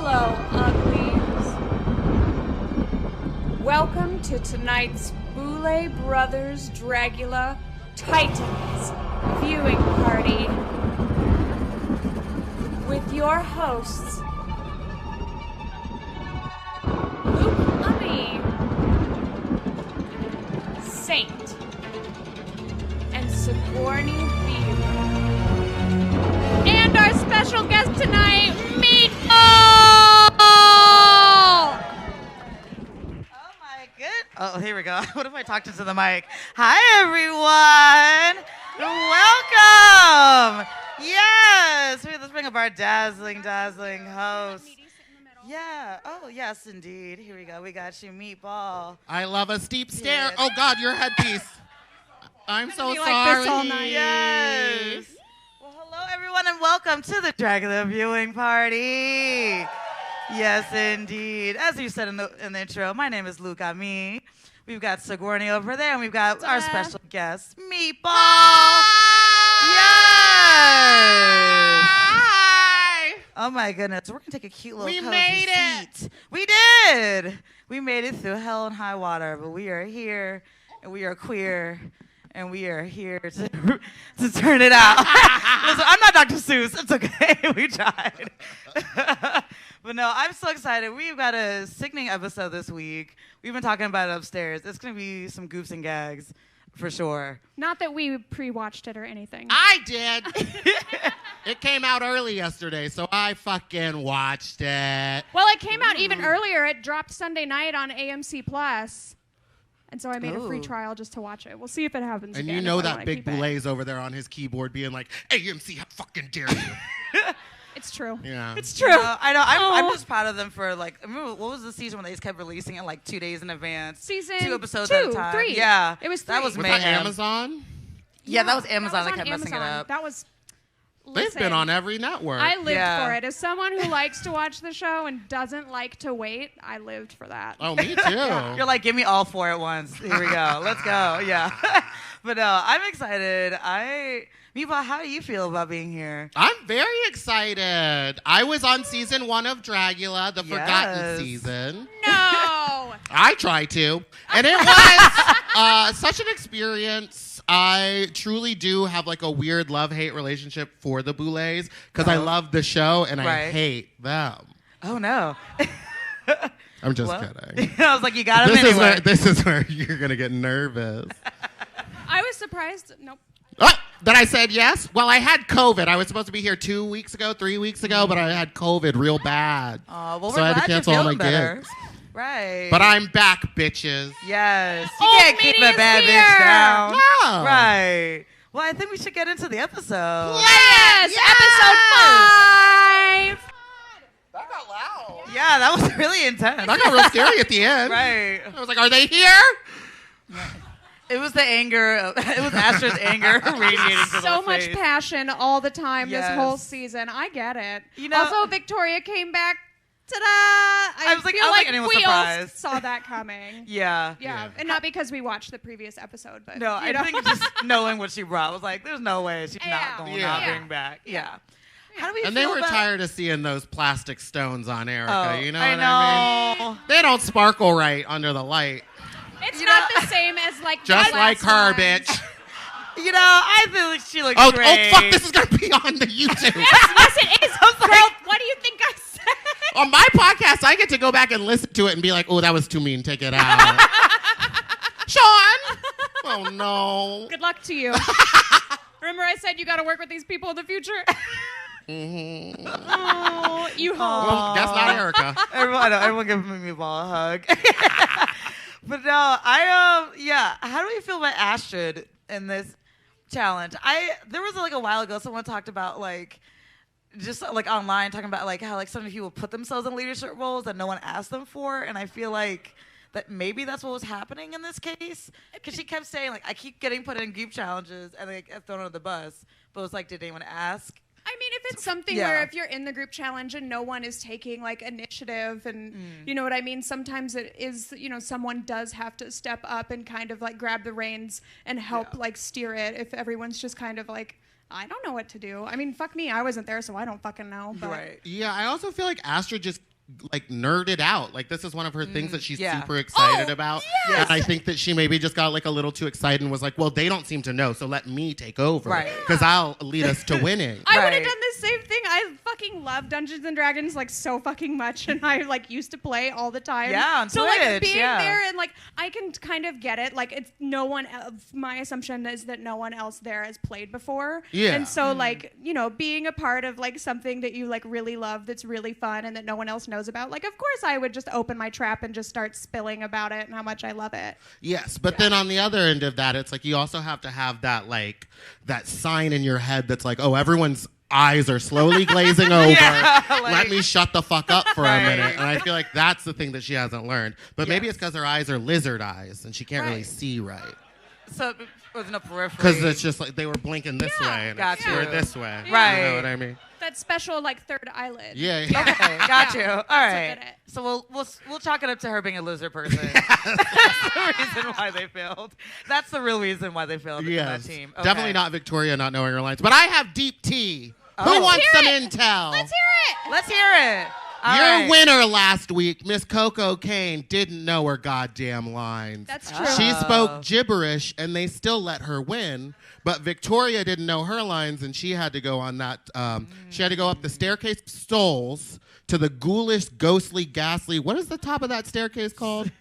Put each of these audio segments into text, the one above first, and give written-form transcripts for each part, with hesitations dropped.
Hello, uglies. Welcome to tonight's Boulet Brothers Dragula Titans viewing party with your hosts, Luke Ummy, Saint, and Sigourney Beaver. And our special guest tonight, Meatball! Oh my good. Oh, here we go. What if I talked into the mic? Hi, everyone. Welcome. Yes. Let's bring up our dazzling host. Yeah. Oh, yes, indeed. Here we go. We got you, Meatball. I love a steep stair. Oh, God, your headpiece. I'm so sorry. Like this all night. Yes. Well, hello, everyone, and welcome to the Dragula viewing party. Yes, indeed. As you said in the intro, my name is Luke Ami. We've got Sigourney over there, and we've got our special guest, Meatball. Yes. Hi. Oh my goodness, we're gonna take a cute little We cozy made it. seat. We did. We made it through hell and high water, but we are here, and we are queer, and we are here to turn it out. Listen, I'm not Dr. Seuss. It's okay. We tried. But no, I'm so excited. We've got a sickening episode this week. We've been talking about it upstairs. It's going to be some goofs and gags for sure. Not that we pre-watched it or anything. I did. It came out early yesterday, so I fucking watched it. Well, it came out even earlier. It dropped Sunday night on AMC Plus. And so I made a free trial just to watch it. We'll see if it happens And again. you know if I that wanna big keep it. Boulet's over there on his keyboard being like, AMC, how fucking dare you? It's true. Yeah. It's true. I know. I'm just proud of them for like. I remember what was the season when they just kept releasing it like 2 days in advance? Season 2 episodes 2, at a time. 3. Yeah, It was that 3. was Was mayhem. that Amazon? Yeah, that was Amazon that on kept messing it Amazon. up. That was. They've Listen, been on every network. I lived Yeah. for it. As someone who likes to watch the show and doesn't like to wait, I lived for that. Oh, me too. You're like, give me all 4 at once. Here we go. Let's go. Yeah. But no, I'm excited. Meatball, how do you feel about being here? I'm very excited. I was on season 1 of Dragula, the forgotten season. No. I try to. And it was such an experience. I truly do have like a weird love-hate relationship for the Boulets because I love the show and I hate them. Oh, no. I'm just kidding. I was like, you got him anyway. This is where you're going to get nervous. I was surprised. Nope. That I said yes? Well, I had COVID. I was supposed to be here 2 weeks ago, 3 weeks ago, but I had COVID real bad. Well, so I had to cancel all my gigs. Right. But I'm back, bitches. Yes. You Old can't keep a media's bad here. bitch down. No. Right. Well, I think we should get into the episode. Yes. Episode 5. That got loud. Yeah, that was really intense. That got real scary at the end. Right. I was like, are they here? It was the anger. It was Astra's anger radiating from So her much face. passion all the time Yes. this whole season. I get it. You know- also, Victoria came back. Ta-da! I was like anyone we all surprised. saw that coming. Yeah. Yeah, and not because we watched the previous episode, but No, I think just knowing what she brought was like, there's no way she's not going to not Yeah. bring back. Yeah. How do we And feel they were about... tired of seeing those plastic stones on Erica. Oh, you know I what I know. mean? They don't sparkle right under the light. it's not the same as like Just the like last her, one. bitch. You know, I feel like she looks Oh, great. fuck, this is going to be on the YouTube. Yes, it is. Girl, what do you think I said? On my podcast, I get to go back and listen to it and be like, oh, that was too mean. Take it out. Sean! Oh, no. Good luck to you. Remember I said you got to work with these people in the future? Mm-hmm. Oh, you hope. Well, that's not Erica. Everyone give Meatball a hug. But no, how do we feel about Astrid in this challenge? There was like a while ago someone talked about like just like online talking about like how like some people put themselves in leadership roles that no one asked them for, and I feel like that maybe that's what was happening in this case, because she kept saying like I keep getting put in group challenges and I get thrown under the bus, but it was like, did anyone ask? I mean, if it's something where if you're in the group challenge and no one is taking like initiative and you know what I mean, sometimes it is, you know, someone does have to step up and kind of like grab the reins and help like steer it if everyone's just kind of like, I don't know what to do. I mean, fuck me, I wasn't there, so I don't fucking know. But. Right. Yeah, I also feel like Astra just like nerded out. Like this is one of her things that she's super excited about. Yes. And I think that she maybe just got like a little too excited and was like, well, they don't seem to know, so let me take over. Right. Because I'll lead us to winning. I would have done the same thing. I fucking love Dungeons and Dragons like so fucking much, and I like used to play all the time. Yeah, on so Twitch, like being there and like I can kind of get it. Like it's no one my assumption is that no one else there has played before. Yeah. And so like, you know, being a part of like something that you like really love that's really fun and that no one else knows about, like of course I would just open my trap and just start spilling about it and how much I love it. Yes, but then on the other end of that, it's like you also have to have that like that sign in your head that's like, oh, everyone's eyes are slowly glazing over. Let me shut the fuck up for a minute. And I feel like that's the thing that she hasn't learned. But maybe it's because her eyes are lizard eyes and she can't really see right. So it was in a periphery. Because it's just like they were blinking this way and we're this way. Right. You know what I mean? That special like third eyelid. Yeah. Okay, got you. All right. So we'll chalk it up to her being a loser person. That's the reason why they failed. That's the real reason why they failed in that team. Okay. Definitely not Victoria not knowing her lines. But I have deep tea. Who wants some intel? Let's hear it. Let's hear it. Your winner last week, Miss Coco Kane, didn't know her goddamn lines. That's true. She spoke gibberish, and they still let her win. But Victoria didn't know her lines, and she had to go on that. She had to go up the staircase of souls to the ghoulish, ghostly, ghastly. What is the top of that staircase called?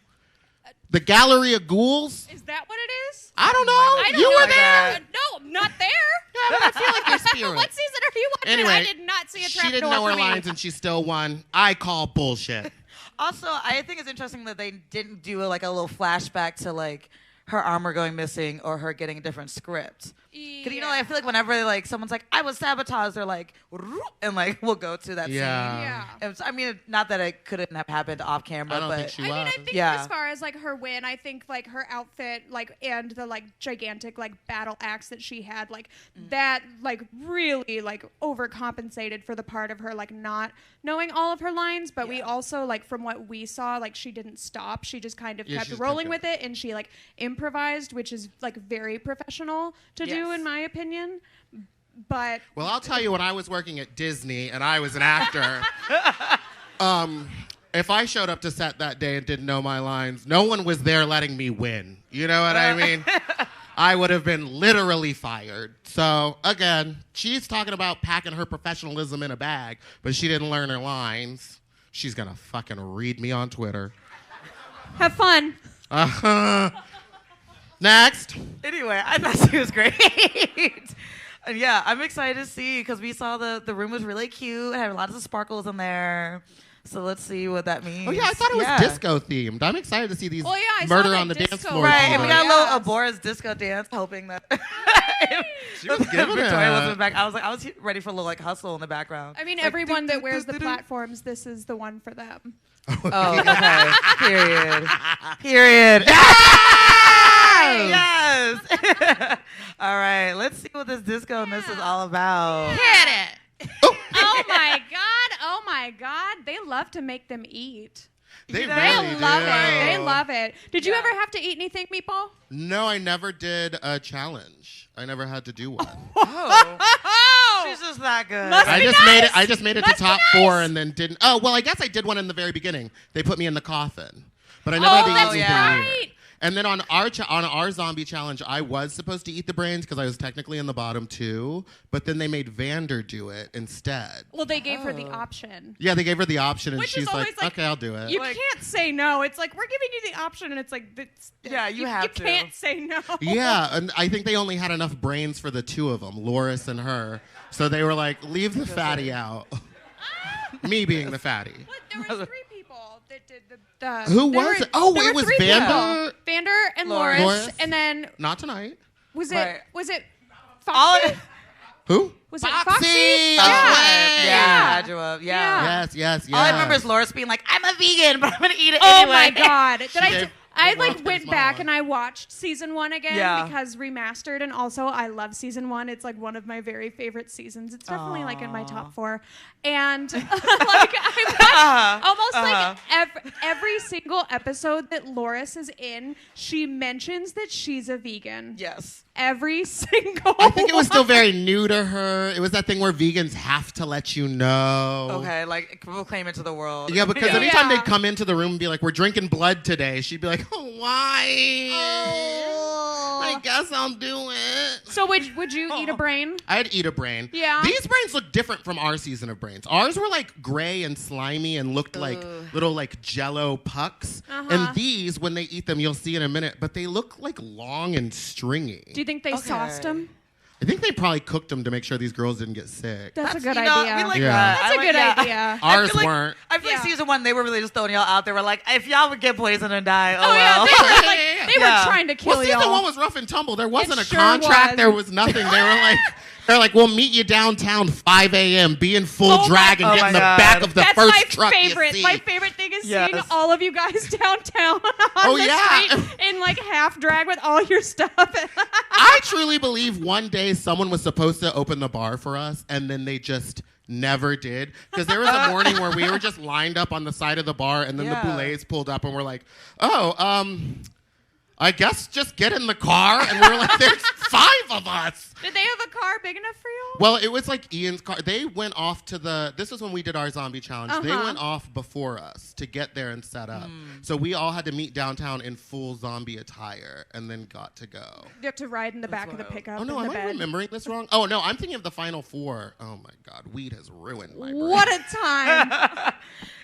The Gallery of Ghouls? Is that what it is? I don't know. You were there? No, I'm not there. Yeah, I feel like your spirit. What season are you watching? Anyway, I did not see a trap she didn't know her lines and she still won. I call bullshit. Also, I think it's interesting that they didn't do a little flashback to like her armor going missing or her getting a different script. Because, you know, I feel like whenever like someone's like, I was sabotaged, they're like, and like we'll go to that scene. Yeah. I mean, not that it couldn't have happened off camera, I don't but think she was. I think as far as like her win, I think like her outfit, like and the like gigantic like battle axe that she had, like that like really like overcompensated for the part of her like not knowing all of her lines. But we also like from what we saw, like she didn't stop. She just kind of kept rolling with it, and she like improvised, which is like very professional to do in my opinion. But well, I'll tell you, when I was working at Disney and I was an actor, if I showed up to set that day and didn't know my lines, no one was there letting me win. You know what I mean? I would have been literally fired. So, again, she's talking about packing her professionalism in a bag, but she didn't learn her lines. She's going to fucking read me on Twitter. Have fun. Next. Anyway, I thought she was great. And yeah, I'm excited to see because we saw the room was really cute. It had lots of sparkles in there. So let's see what that means. Oh, yeah, I thought it was disco themed. I'm excited to see these murder on the dance floor. Right, and we got a little Abora's disco dance, hoping that she was giving Victoria wasn't back. I was ready for a little like hustle in the background. I mean, everyone that wears the platforms, this is the one for them. Oh, okay. Period. Yes. All right, let's see what this disco-ness is all about. Hit it. Oh my God. They love to make them eat. They really love it. They love it. Did you ever have to eat anything, Meatball? No, I never did a challenge. I never had to do one. Oh. She's just that good. I just made it to top 4 and then didn't. Oh, well, I guess I did one in the very beginning. They put me in the coffin. But I never had to eat anything either. And then on our zombie challenge, I was supposed to eat the brains because I was technically in the bottom 2. But then they made Vander do it instead. Well, they gave her the option. Yeah, they gave her the option, and Which she's like, okay, I'll do it. You can't say no. It's like, we're giving you the option, and it's like, you have to. You can't say no. Yeah, and I think they only had enough brains for the 2 of them, Loris and her. So they were like, leave the fatty out. Me being the fatty. What? There was 3 people that did the... Who was it? Oh, it was Vander? Vander and Loris, and then... Not tonight. Was it Foxy? Who? Was it Foxy? Yeah. Yes. All I remember is Loris being like, I'm a vegan, but I'm going to eat it anyway. Oh my God. I like went back and I watched season 1 again because remastered, and also I love season 1. It's like one of my very favorite seasons. It's definitely like in my top 4. And like I watched almost like every single episode that Loris is in, she mentions that she's a vegan. Yes. every single I think it was still very new to her. It was that thing where vegans have to let you know. Okay, like proclaim it to the world. Yeah, because anytime they'd come into the room and be like, we're drinking blood today, she'd be like, oh, why? I guess I'll do it. So would you eat a brain? I'd eat a brain. Yeah. These brains look different from our season of brains. Ours were like gray and slimy and looked like little like Jello pucks. And these, when they eat them, you'll see in a minute, but they look like long and stringy. Do you think they sauced them? I think they probably cooked them to make sure these girls didn't get sick. That's a good We idea. like Yeah. that. That's a good idea. Ours weren't. I feel like season 1, they were really just throwing y'all out there. We're like, if y'all would get poisoned and die, oh yeah, well. they were trying to kill well, y'all. season 1 was rough and tumble. There wasn't It a sure contract. was. There was nothing. They're like, we'll meet you downtown 5 a.m. Be in full drag and get in the back of the first truck favorite. you see. My favorite thing is seeing all of you guys downtown on the street in like half drag with all your stuff. I truly believe one day someone was supposed to open the bar for us, and then they just never did. Because there was a morning where we were just lined up on the side of the bar, and then the Boulets pulled up, and we're like, I guess just get in the car. And we were like, there's 5 of us. Did they have a car big enough for you? Well, it was like Ian's car. They went off to this was when we did our zombie challenge. They went off before us to get there and set up. So we all had to meet downtown in full zombie attire and then got to go. You have to ride in the back of the pickup. Oh, no, am I remembering this wrong? Oh, no, I'm thinking of the final 4. Oh, my God. Weed has ruined my brain. What a time.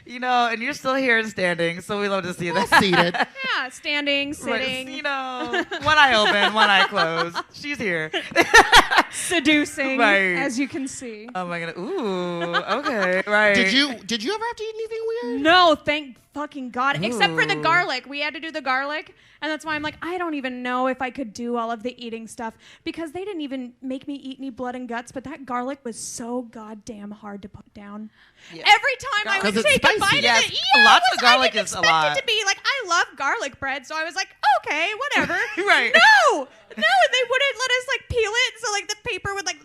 You know, and you're still here and standing, so we love to see that. Seated. Yeah, standing, sitting. You know, one eye open, one eye closed. She's here. Seducing, as you can see. Oh my god. Ooh. Okay. Right. Did you ever have to eat anything weird? No, thank fucking God. Except for the garlic. We had to do the garlic. And that's why I'm like, I don't even know if I could do all of the eating stuff because they didn't even make me eat any blood and guts, but that garlic was so goddamn hard to put down. Yeah. Every time I would take a bite of it, lots of garlic is a lot. I didn't expect it to be like, I love garlic bread, so I was like, okay, whatever. Right. No, they wouldn't let us like peel it, so like the paper would like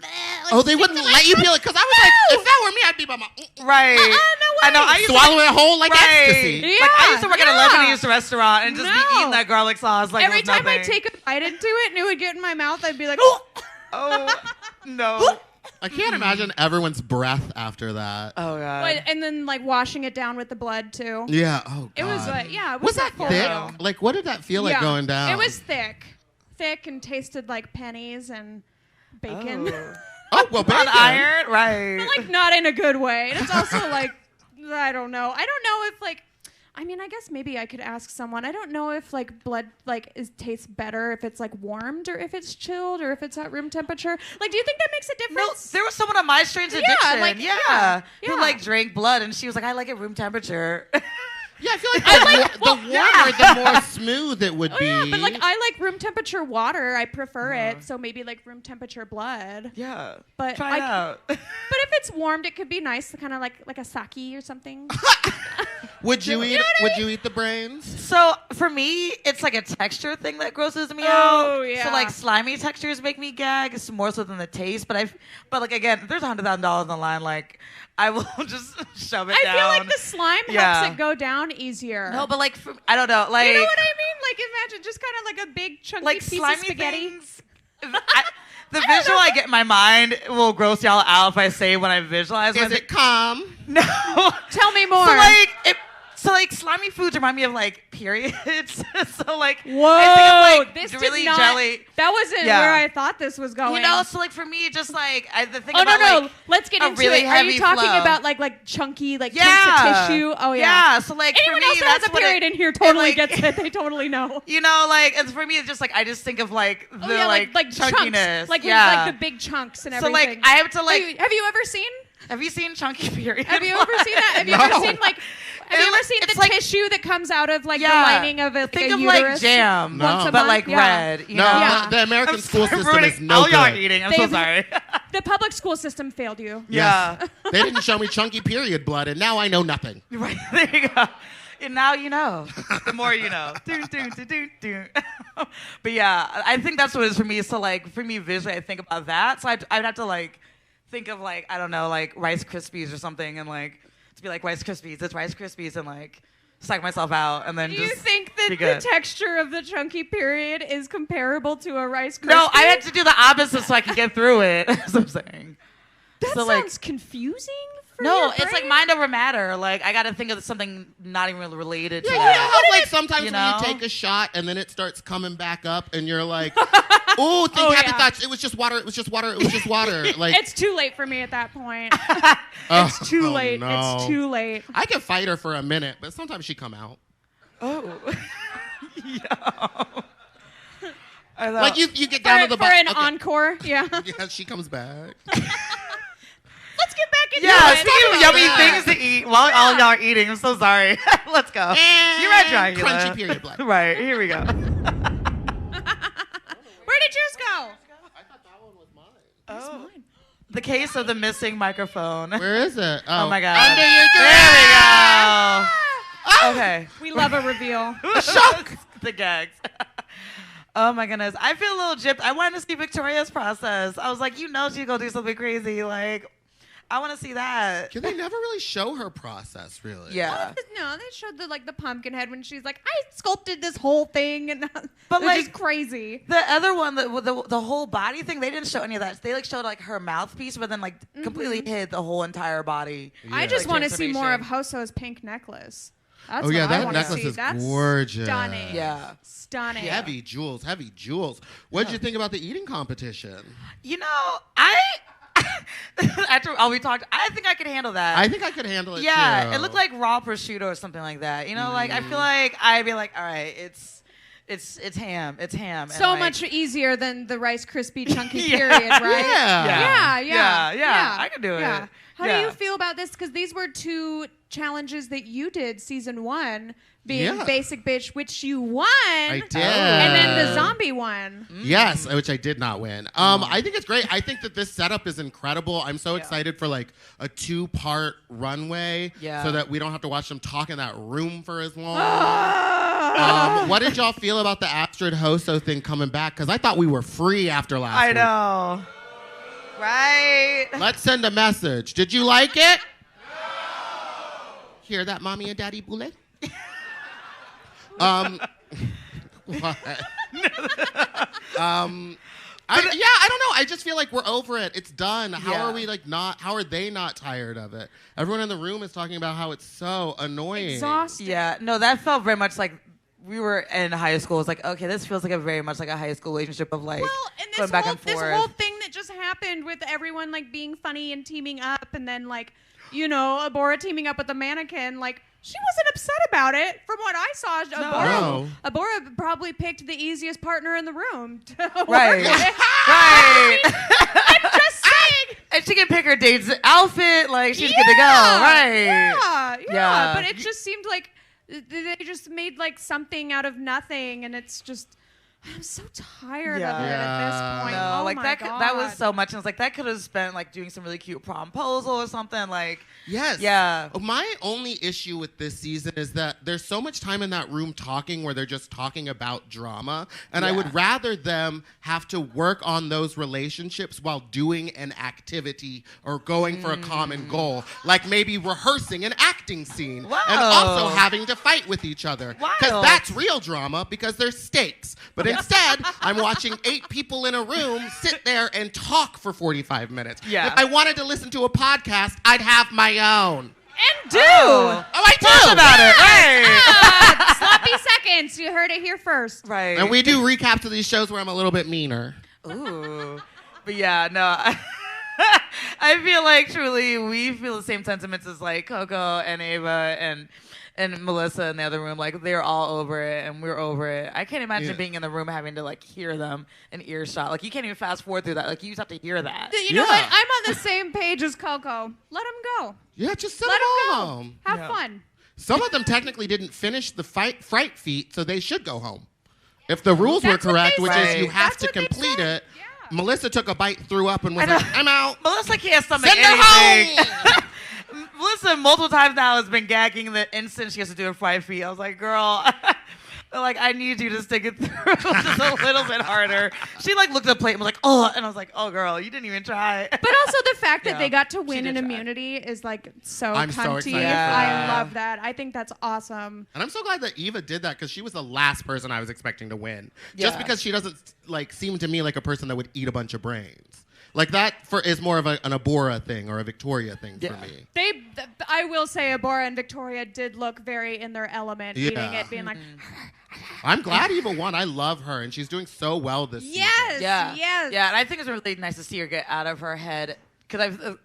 they wouldn't let you peel it because I was like, if that were me, I'd be by my right. No way. I know. I used swallow it whole like ecstasy. Yeah, like I used to work at a Lebanese restaurant and just be eating that garlic sauce like every time nothing. I take a bite into it and it would get in my mouth, I'd be like, oh no. I can't imagine everyone's breath after that. Oh god. And then like washing it down with the blood too. Yeah. Oh god. It was like it was that thick? Deal. Like what did that feel like going down? It was thick and tasted like pennies and bacon. Oh well, bacon. Iron, right? But like not in a good way. And it's also like I don't know if like. I mean, I guess maybe I could ask someone. I don't know if like blood tastes better if it's like warmed or if it's chilled or if it's at room temperature. Like, do you think that makes a difference? No, there was someone on my strange addiction, who like drank blood and she was like, I like it room temperature. Yeah, I feel like the warmer, the more smooth it would be. Yeah, but like I like room temperature water. I prefer it. So maybe like room temperature blood. Yeah, but try it out. But if it's warmed, it could be nice, kind of like a sake or something. Would you eat? Would you eat the brains? So for me, it's like a texture thing that grosses me out. Oh yeah. So like slimy textures make me gag. It's more so than the taste. But like again, if there's $100,000 on the line, like I will just shove it down. I feel like the slime helps it go down easier. No, but like I don't know, like you know what I mean? Like imagine just kind of like a big chunky like piece slimy of spaghetti. Things, the visual I get in my mind will gross y'all out if I say when I visualize. Is it calm? No. Tell me more. So like slimy foods remind me of like periods. So like whoa, I think of, like, this really did not, jelly. That wasn't where I thought this was going. You know, so like for me, just like the thing about no. Like, let's get into really it. Are you talking flow. about like chunky like piece of tissue? Oh yeah. Yeah. So like anyone for me, else that has a period in here totally gets it. They totally know. You know, like and for me, it's just like I just think of like the like chunkiness, chunks. Like the big chunks and everything. So like I have to like. Have you ever seen? Have you seen chunky period? Have you ever seen that? Have you ever seen like? Have you ever seen the tissue that comes out of like the lining of a think of uterus? Like jam, but like red. You know? The American school system is no good. All y'all eating. I'm so sorry. The public school system failed you. Yeah, they didn't show me chunky period blood, and now I know nothing. Right there you go. And now you know. The more you know. But yeah, I think that's what it is for me. So like for me visually, I think about that. So I'd have to like think of like I don't know like Rice Krispies or something, and like to be like Rice Krispies. It's Rice Krispies, and like psych myself out, and then Do just you think that the texture of the chunky period is comparable to a Rice Krispie? No, I had to do the opposite so I could get through it. That's what I'm saying. That sounds confusing. No, it's like mind over matter. Like, I got to think of something not even really related to that. that. You know how, like, sometimes when you take a shot and then it starts coming back up and you're like, ooh, think happy thoughts. It was just water. It was just water. It was just water. Like, it's too late for me at that point. It's too late. No. It's too late. I can fight her for a minute, but sometimes she come out. Oh. Yo. Like, you get down to the bottom. For an encore, yeah. Yeah, she comes back. Let's get back into it. Speaking of yummy things to eat while all y'all are eating. I'm so sorry. Let's go. And you're right, Dragula. Crunchy period blood. Right, here we go. Where did yours go? I thought that one was mine. Oh. Mine? The case of the missing microphone. Where is it? Oh my God. Under your dress. There we go. Okay. We love a reveal. Shock. The gags. Oh my goodness. I feel a little gypped. I wanted to see Victoria's process. I was like, she's going to do something crazy. Like, I want to see that. They never really show her process, really. Yeah. No, they showed the pumpkin head when she's like, I sculpted this whole thing, and but like just crazy. The other one, the whole body thing, they didn't show any of that. They shoowed like her mouthpiece, but then completely hid the whole entire body. Yeah. I just want to see more of Hoso's pink necklace. That's oh yeah, that necklace is That's gorgeous. Stunning. Yeah. Stunning. Heavy jewels. What did you think about the eating competition? You know, after all we talked, I think I could handle that. I think I could handle it too. Yeah, it looked like raw prosciutto or something like that. You know, like I feel like I'd be like, all right, it's ham. It's ham. So and much easier than the Rice Krispie chunky period, right? Yeah. I could do it. Yeah. How do you feel about this? Because these were two challenges that you did season 1, being Basic Bitch, which you won. I did. And then the zombie one. Yes, which I did not win. I think it's great. I think that this setup is incredible. I'm so excited for like a 2-part runway so that we don't have to watch them talk in that room for as long. What did y'all feel about the Astrid Hoso thing coming back? Because I thought we were free after last week. I know. Right. Let's send a message. Did you like it? No. Hear that, Mommy and Daddy Boulet? What? I don't know. I just feel like we're over it. It's done. How are we how are they not tired of it? Everyone in the room is talking about how it's so annoying. Exhausting. Yeah. No, that felt very much like we were in high school. It's like, okay, this feels like very much like a high school relationship of like going back and forth. This whole thing that just happened with everyone like being funny and teaming up, and then like, you know, Abora teaming up with the mannequin, like she wasn't upset about it. From what I saw, Abora probably picked the easiest partner in the room. Right. I'm just saying. And she can pick her date's outfit. Like she's good to go. Right. Yeah. But it just seemed like they just made like something out of nothing, and it's just. I'm so tired of it at this point. No, oh like my God. That was so much. And it's like that could have spent like doing some really cute promposal or something. Like yes, yeah. My only issue with this season is that there's so much time in that room talking where they're just talking about drama, and I would rather them have to work on those relationships while doing an activity or going for a common goal, like maybe rehearsing an acting scene and also having to fight with each other, because that's real drama because there's stakes. But instead, I'm watching 8 people in a room sit there and talk for 45 minutes. Yeah. If I wanted to listen to a podcast, I'd have my own. And do. I do. Talk about it. Right. Sloppy seconds. You heard it here first. Right. And we do recaps of these shows where I'm a little bit meaner. Ooh. But yeah, no. I feel like truly we feel the same sentiments as like Coco and Ava and Melissa in the other room. Like they're all over it and we're over it. I can't imagine being in the room having to like hear them in earshot. Like you can't even fast forward through that. Like you just have to hear that. You know what? I'm on the same page as Coco. Let them go. Yeah, just send Let them them home. Go. Have fun. Some of them technically didn't finish the Fright feat, so they should go home. If the rules were correct, which is you have to complete it. Yeah. Melissa took a bite, threw up, and was like, I'm out. Melissa can't stomach anything. Send her home! Melissa multiple times now has been gagging the instant she has to do a Fright feat. I was like, girl, Like, I need you to stick it through just a little bit harder. She like looked at the plate and was like, oh, and I was like, oh girl, you didn't even try. But also the fact that they got to win an immunity is like I'm so cunty. excited. I love that. I think that's awesome. And I'm so glad that Eva did that because she was the last person I was expecting to win. Just because she doesn't like seem to me like a person that would eat a bunch of brains. Like that is more of an Abora thing or a Victoria thing for me. I will say Abora and Victoria did look very in their element, eating it, being like. I'm glad Eva won. I love her, and she's doing so well this season. Yeah, and I think it's really nice to see her get out of her head because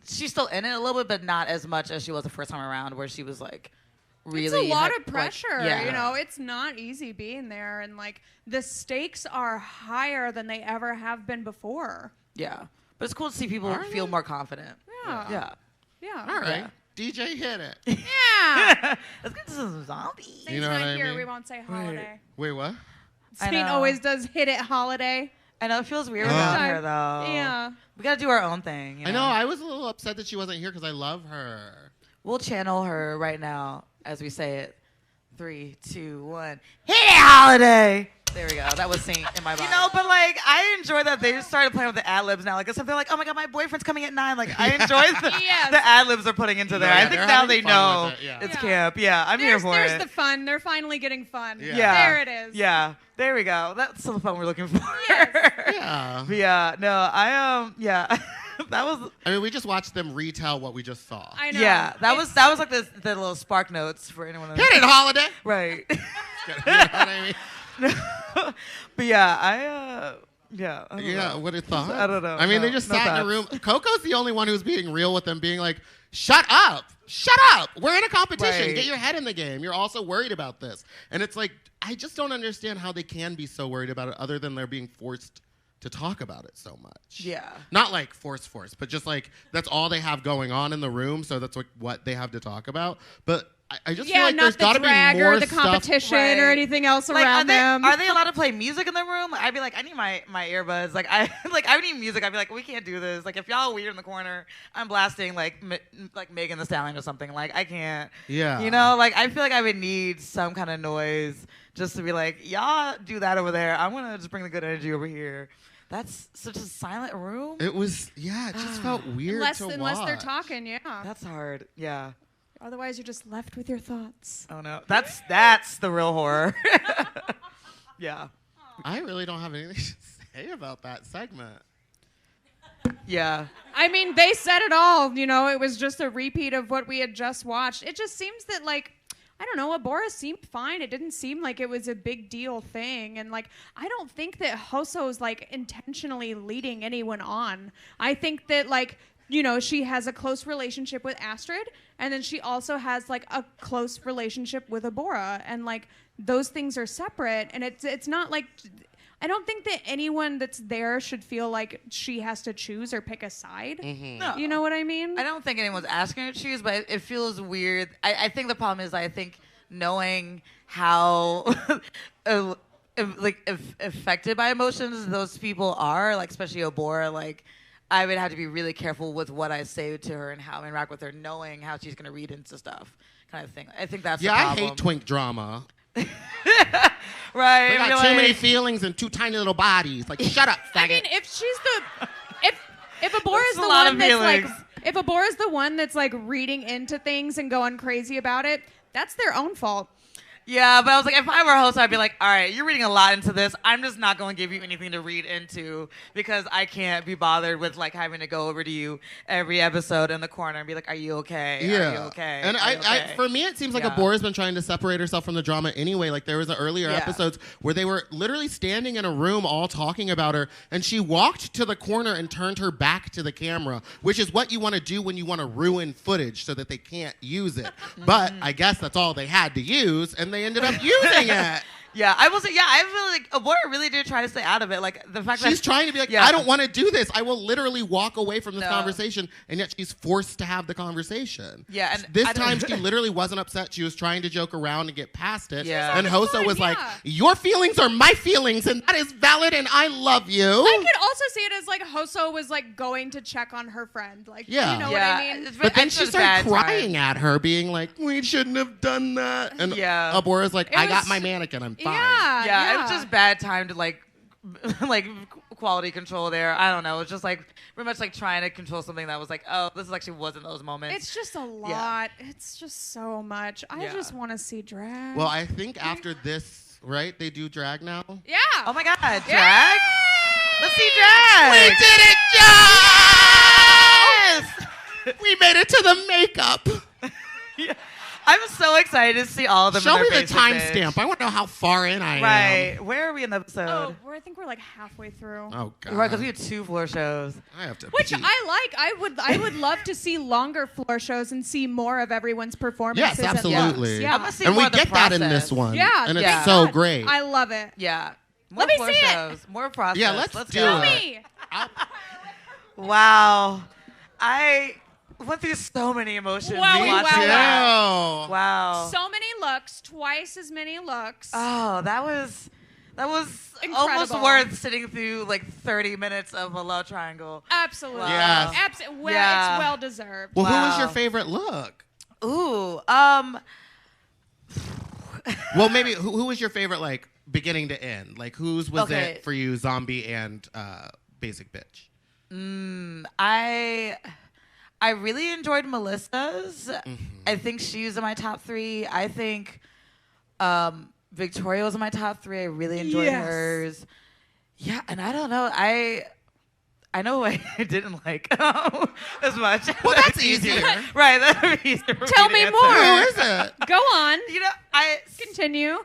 she's still in it a little bit, but not as much as she was the first time around, where she was like. Really it's a lot of pressure. You know, it's not easy being there, and like the stakes are higher than they ever have been before. Yeah, but it's cool to see people feel more confident. Yeah. All right, DJ hit it. Yeah. Let's get to some zombies. Saint's you know not here. We won't say holiday. Wait, what? Saint always does hit it holiday. I know it feels weird without her though. Yeah. We gotta do our own thing. You know? I know. I was a little upset that she wasn't here because I love her. We'll channel her right now as we say it. 3, 2, 1. Hit it, holiday! There we go. That was Saint in my body. You know, but like, I enjoy that they just started playing with the ad-libs now. Like, so they're like, oh my God, my boyfriend's coming at 9. Like, I enjoy the ad-libs they're putting into there. I think now they know it's camp. Yeah, I'm here for it. There's the fun. They're finally getting fun. Yeah. There it is. Yeah. There we go. That's the fun we're looking for. Yes. Yeah. No, yeah. That was. I mean, we just watched them retell what we just saw. I know. Yeah, that was like the little spark notes for anyone. Hit it, holiday. Right. You know what I mean? But yeah, what are thoughts? I don't know. I mean, they just sat in a room. Coco's the only one who's being real with them, being like, shut up. We're in a competition. Get your head in the game. You're also worried about this. And it's like, I just don't understand how they can be so worried about it other than they're being forced to talk about it so much. Yeah. Not like force, but just like that's all they have going on in the room, so that's like what they have to talk about. But I just feel like there's got to be more or the competition or anything else like, around them. Are they allowed to play music in the room? I'd be like, I need my earbuds. Like I need music. I'd be like, we can't do this. Like if y'all are weird in the corner, I'm blasting like Megan Thee Stallion or something. Like I can't. Yeah. You know, like I feel like I would need some kind of noise just to be like, y'all do that over there. I'm gonna just bring the good energy over here. That's such a silent room. It was, it just felt weird unless they're talking, That's hard, yeah. Otherwise, you're just left with your thoughts. Oh, no. That's the real horror. Yeah. I really don't have anything to say about that segment. Yeah. I mean, they said it all. You know, it was just a repeat of what we had just watched. It just seems that, like, I don't know, Abora seemed fine. It didn't seem like it was a big deal thing. And, like, I don't think that Hoso's, like, intentionally leading anyone on. I think that, like, you know, she has a close relationship with Astrid, and then she also has, like, a close relationship with Abora. And, like, those things are separate. And it's not, like... I don't think that anyone that's there should feel like she has to choose or pick a side. Mm-hmm. No. You know what I mean? I don't think anyone's asking her to choose, but it feels weird. I think the problem is I think knowing how affected by emotions those people are, like especially Abora, like I would have to be really careful with what I say to her and how I interact with her, knowing how she's going to read into stuff, kind of thing. I think that's the problem. I hate twink drama. Right. We got too many feelings and two tiny little bodies. Like, shut up, faggot. I mean, if she's if Abora's the one that's like, if Abora's the one that's like reading into things and going crazy about it, that's their own fault. Yeah, but I was like, if I were a host, I'd be like, all right, you're reading a lot into this. I'm just not going to give you anything to read into because I can't be bothered with like having to go over to you every episode in the corner and be like, are you okay? Yeah. Are you okay? And I for me, it seems like Abora's been trying to separate herself from the drama anyway. Like there was earlier episodes where they were literally standing in a room all talking about her, and she walked to the corner and turned her back to the camera, which is what you want to do when you want to ruin footage so that they can't use it. But I guess that's all they had to use, and they ended up using it. Yeah, I will say, I feel like Abora really did try to stay out of it. Like, the fact she's trying to be like, I don't want to do this. I will literally walk away from this conversation, and yet she's forced to have the conversation. Yeah, and this time she literally wasn't upset. She was trying to joke around and get past it. Yeah. And Hoso was like, your feelings are my feelings, and that is valid, and I love you. I could also see it as like Hoso was like going to check on her friend. Like, you know what I mean? But then she started crying at her, being like, we shouldn't have done that. And Abora's like, I got my mannequin, I'm fine. Yeah, it was just bad time to like quality control there. I don't know. It was just like pretty much like trying to control something that was like, oh, this actually wasn't those moments. It's just a lot. It's just so much. I just want to see drag. Well, I think after this, right? They do drag now? Yeah. Oh my God, drag? Let's see drag. We did it, Joe! We made it to the makeup. I'm so excited to see all of them. Show me the timestamp. I want to know how far in I am. Right. Where are we in the episode? Oh, I think we're like halfway through. Oh God. Right, because we had 2 floor shows. I have to. Which pee. I would love to see longer floor shows and see more of everyone's performances. Yes, absolutely. Yeah. I'm gonna see And more we of the get that in process. this one. Yeah. And it's Yeah. so great. I love it. Yeah. More Let me floor see it. shows. More process. Yeah, let's do go. it. Me. Wow. I went through so many emotions. Wow, watching wow, that. Wow. So many looks, twice as many looks. Oh, that was Incredible. almost worth sitting through like 30 minutes of a love triangle. Absolutely. Yes. It's well deserved. Well, who was Wow. your favorite look? Ooh. Well, maybe who was your favorite, like, beginning to end? Like, whose was it for you, Zombie and Basic Bitch? I really enjoyed Melissa's. I think she was in my top 3. I think Victoria was in my top 3. I really enjoyed hers. Yeah, and I don't know. I know I didn't like as much. Well, that's easier. Right, that's easier for Tell me me to more. answer. Who is it? Go on. Continue.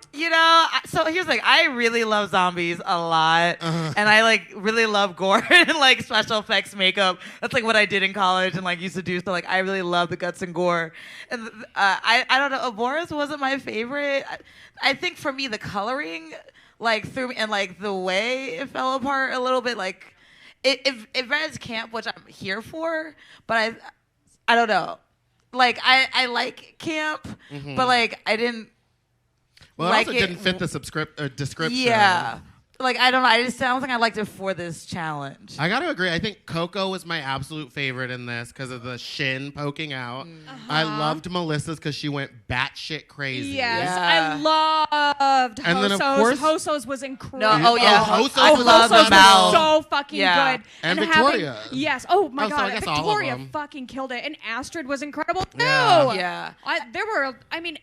So here's the thing. I really love zombies a lot. And I like really love gore and like special effects makeup. That's like what I did in college and like used to do. So like I really love the guts and gore. And I don't know, Abora's wasn't my favorite. I think for me the coloring like threw me and like the way it fell apart a little bit, like it read as camp, which I'm here for, but I don't know. Like I like camp, but like I didn't. Well, like it also didn't fit the description. Yeah. Like, I don't know. I don't think I liked it for this challenge. I got to agree. I think Coco was my absolute favorite in this because of the shin poking out. I loved Melissa's because she went batshit crazy. Yes, Yeah. I loved And then, Hoso's. of course- Hoso's was incredible. No, oh yeah, Hoso's I was love Hoso's the mouth. was so fucking good. And having- Victoria's. yes. Oh my Oh, so God. I guess all of Victoria them. fucking killed it. And Astrid was incredible too. Yeah. Yeah.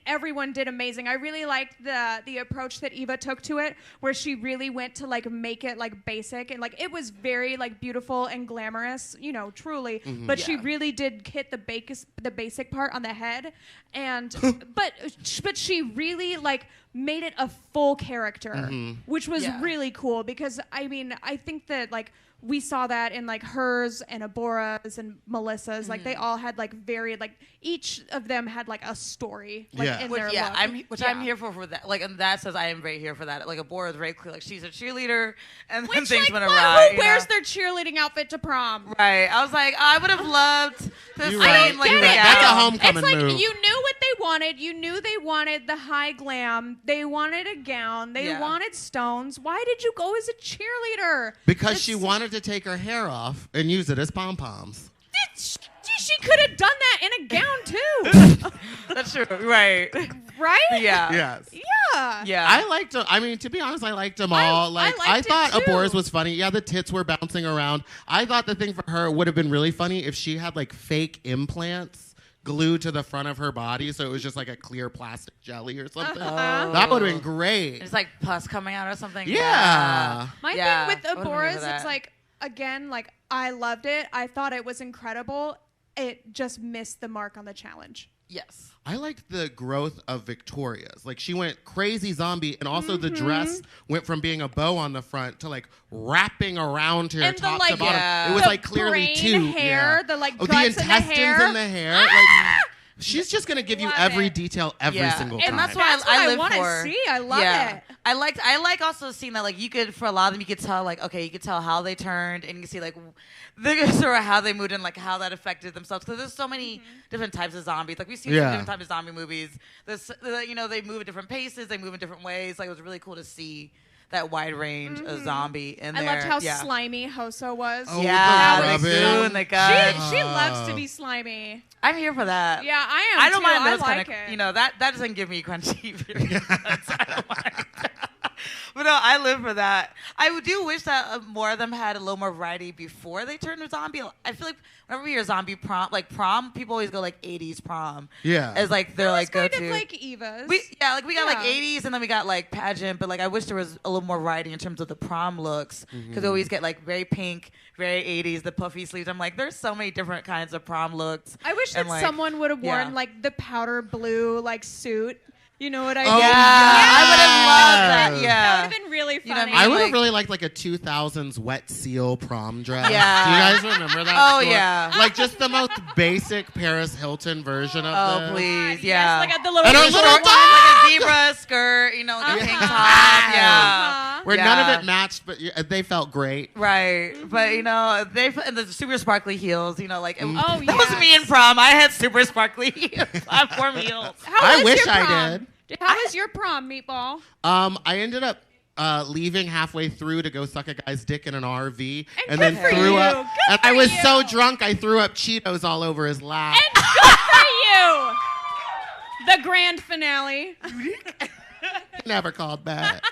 Everyone did amazing. I really liked the approach that Eva took to it, where she really went to like make it like basic and like it was very like beautiful and glamorous, truly. But she really did hit the basic part on the head, and but she really like made it a full character, which was really cool because I think that like we saw that in like hers and Abora's and Melissa's, like they all had like very like each of them had like a story like in their look. I'm here for that. Like, and that says I am very here for that. Like, Abora is very clear. Like, she's a cheerleader, and then Which, things like, went who awry. wears their cheerleading outfit to prom? Right. I was like, I would have loved to You're see right. like You're the right. That's a gown. homecoming It's like move. you knew what they wanted. You knew they wanted the high glam. They wanted a gown. They wanted stones. Why did you go as a cheerleader? Because she wanted to take her hair off and use it as pom-poms. She could have done that in a gown too. That's true. Right. Right? Yeah. Yes. Yeah. Yeah. I liked them. I mean, to be honest, I liked them all. I I liked thought it too. Abora's was funny. Yeah, the tits were bouncing around. I thought the thing for her would have been really funny if she had like fake implants glued to the front of her body, so it was just like a clear plastic jelly or something. That would have been great. It's like pus coming out or something. Yeah. My Yeah. thing with I would've been here for Abora's, that. it's like, again, like, I loved it. I thought it was incredible. It just missed the mark on the challenge. Yes. I liked the growth of Victoria's. Like, she went crazy zombie, and also the dress went from being a bow on the front to like wrapping around her And the, top like, to bottom. yeah. It was the like clearly brain two. hair, Yeah. the, like, the guts in the intestines hair. in the hair. Ah! Like, She's just gonna give you every detail every single time. And that's what I live want for. To see. I love it. I like also seeing that like you could for a lot of them you could tell like okay you could tell how they turned and you can see like sort of how they moved and like how that affected themselves because there's so many different types of zombies like we've seen different types of zombie movies. There's they move at different paces, they move in different ways. Like it was really cool to see that wide range of zombie in there. I loved how slimy Hoso was. Oh, the goo and the gut. She loves to be slimy. I'm here for that. Yeah, I am. I don't mind those kind of, that doesn't give me crunchy feelings. I don't mind. But no, I live for that. I do wish that more of them had a little more variety before they turned to zombie. I feel like whenever we hear zombie prom, people always go like 80s prom. Yeah. As like their like go-to. Kind of like Eva's. We got like 80s and then we got like pageant, but like I wish there was a little more variety in terms of the prom looks because we always get like very pink, very 80s, the puffy sleeves. I'm like, there's so many different kinds of prom looks. I wish that someone would have worn like the powder blue like suit. You know what I mean? Oh, yeah. I would have loved that. Yeah. That would have been really funny. You know what I would have really liked like a 2000s wet seal prom dress. Yeah. Do you guys remember that? Oh, story? yeah. Like just the most basic Paris Hilton version of this. Oh, please. Yeah. Yes, like the little and a short little one. Like a zebra skirt, like a pink top. Yeah. Where none of it matched, but they felt great. Right. But, they put in the super sparkly heels, like. That was me in prom. I had super sparkly platform heels. I wish I did. How was your prom, Meatball? I ended up leaving halfway through to go suck a guy's dick in an RV, and then good for threw you. up. Good And for I was you. so drunk, I threw up Cheetos all over his lap. And good for you. The grand finale. Never called back.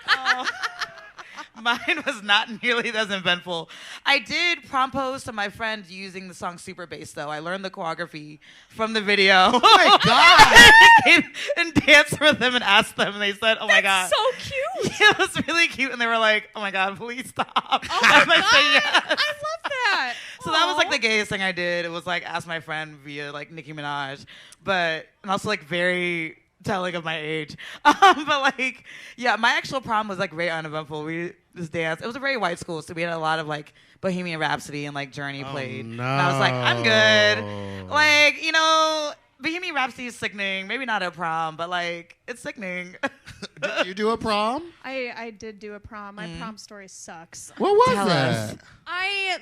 Mine was not nearly as eventful. I did propose to my friend using the song Super Bass, though. I learned the choreography from the video. Oh, my God. and danced with them and asked them, and they said, oh, my God. That's so cute. Yeah, it was really cute, and they were like, oh, my God, please stop. Oh, my God. Yes. I love that. So that was, like, the gayest thing I did. It was, like, ask my friend via, like, Nicki Minaj. And also, like, very telling of my age. But, like, yeah, my actual prom was, like, very uneventful. We just danced. It was a very white school, so we had a lot of, like, Bohemian Rhapsody and, like, Journey played. No. And I was like, I'm good. Like, Bohemian Rhapsody is sickening. Maybe not a prom, but, like, it's sickening. Did you do a prom? I did do a prom. My prom story sucks. What was Tell us. it? I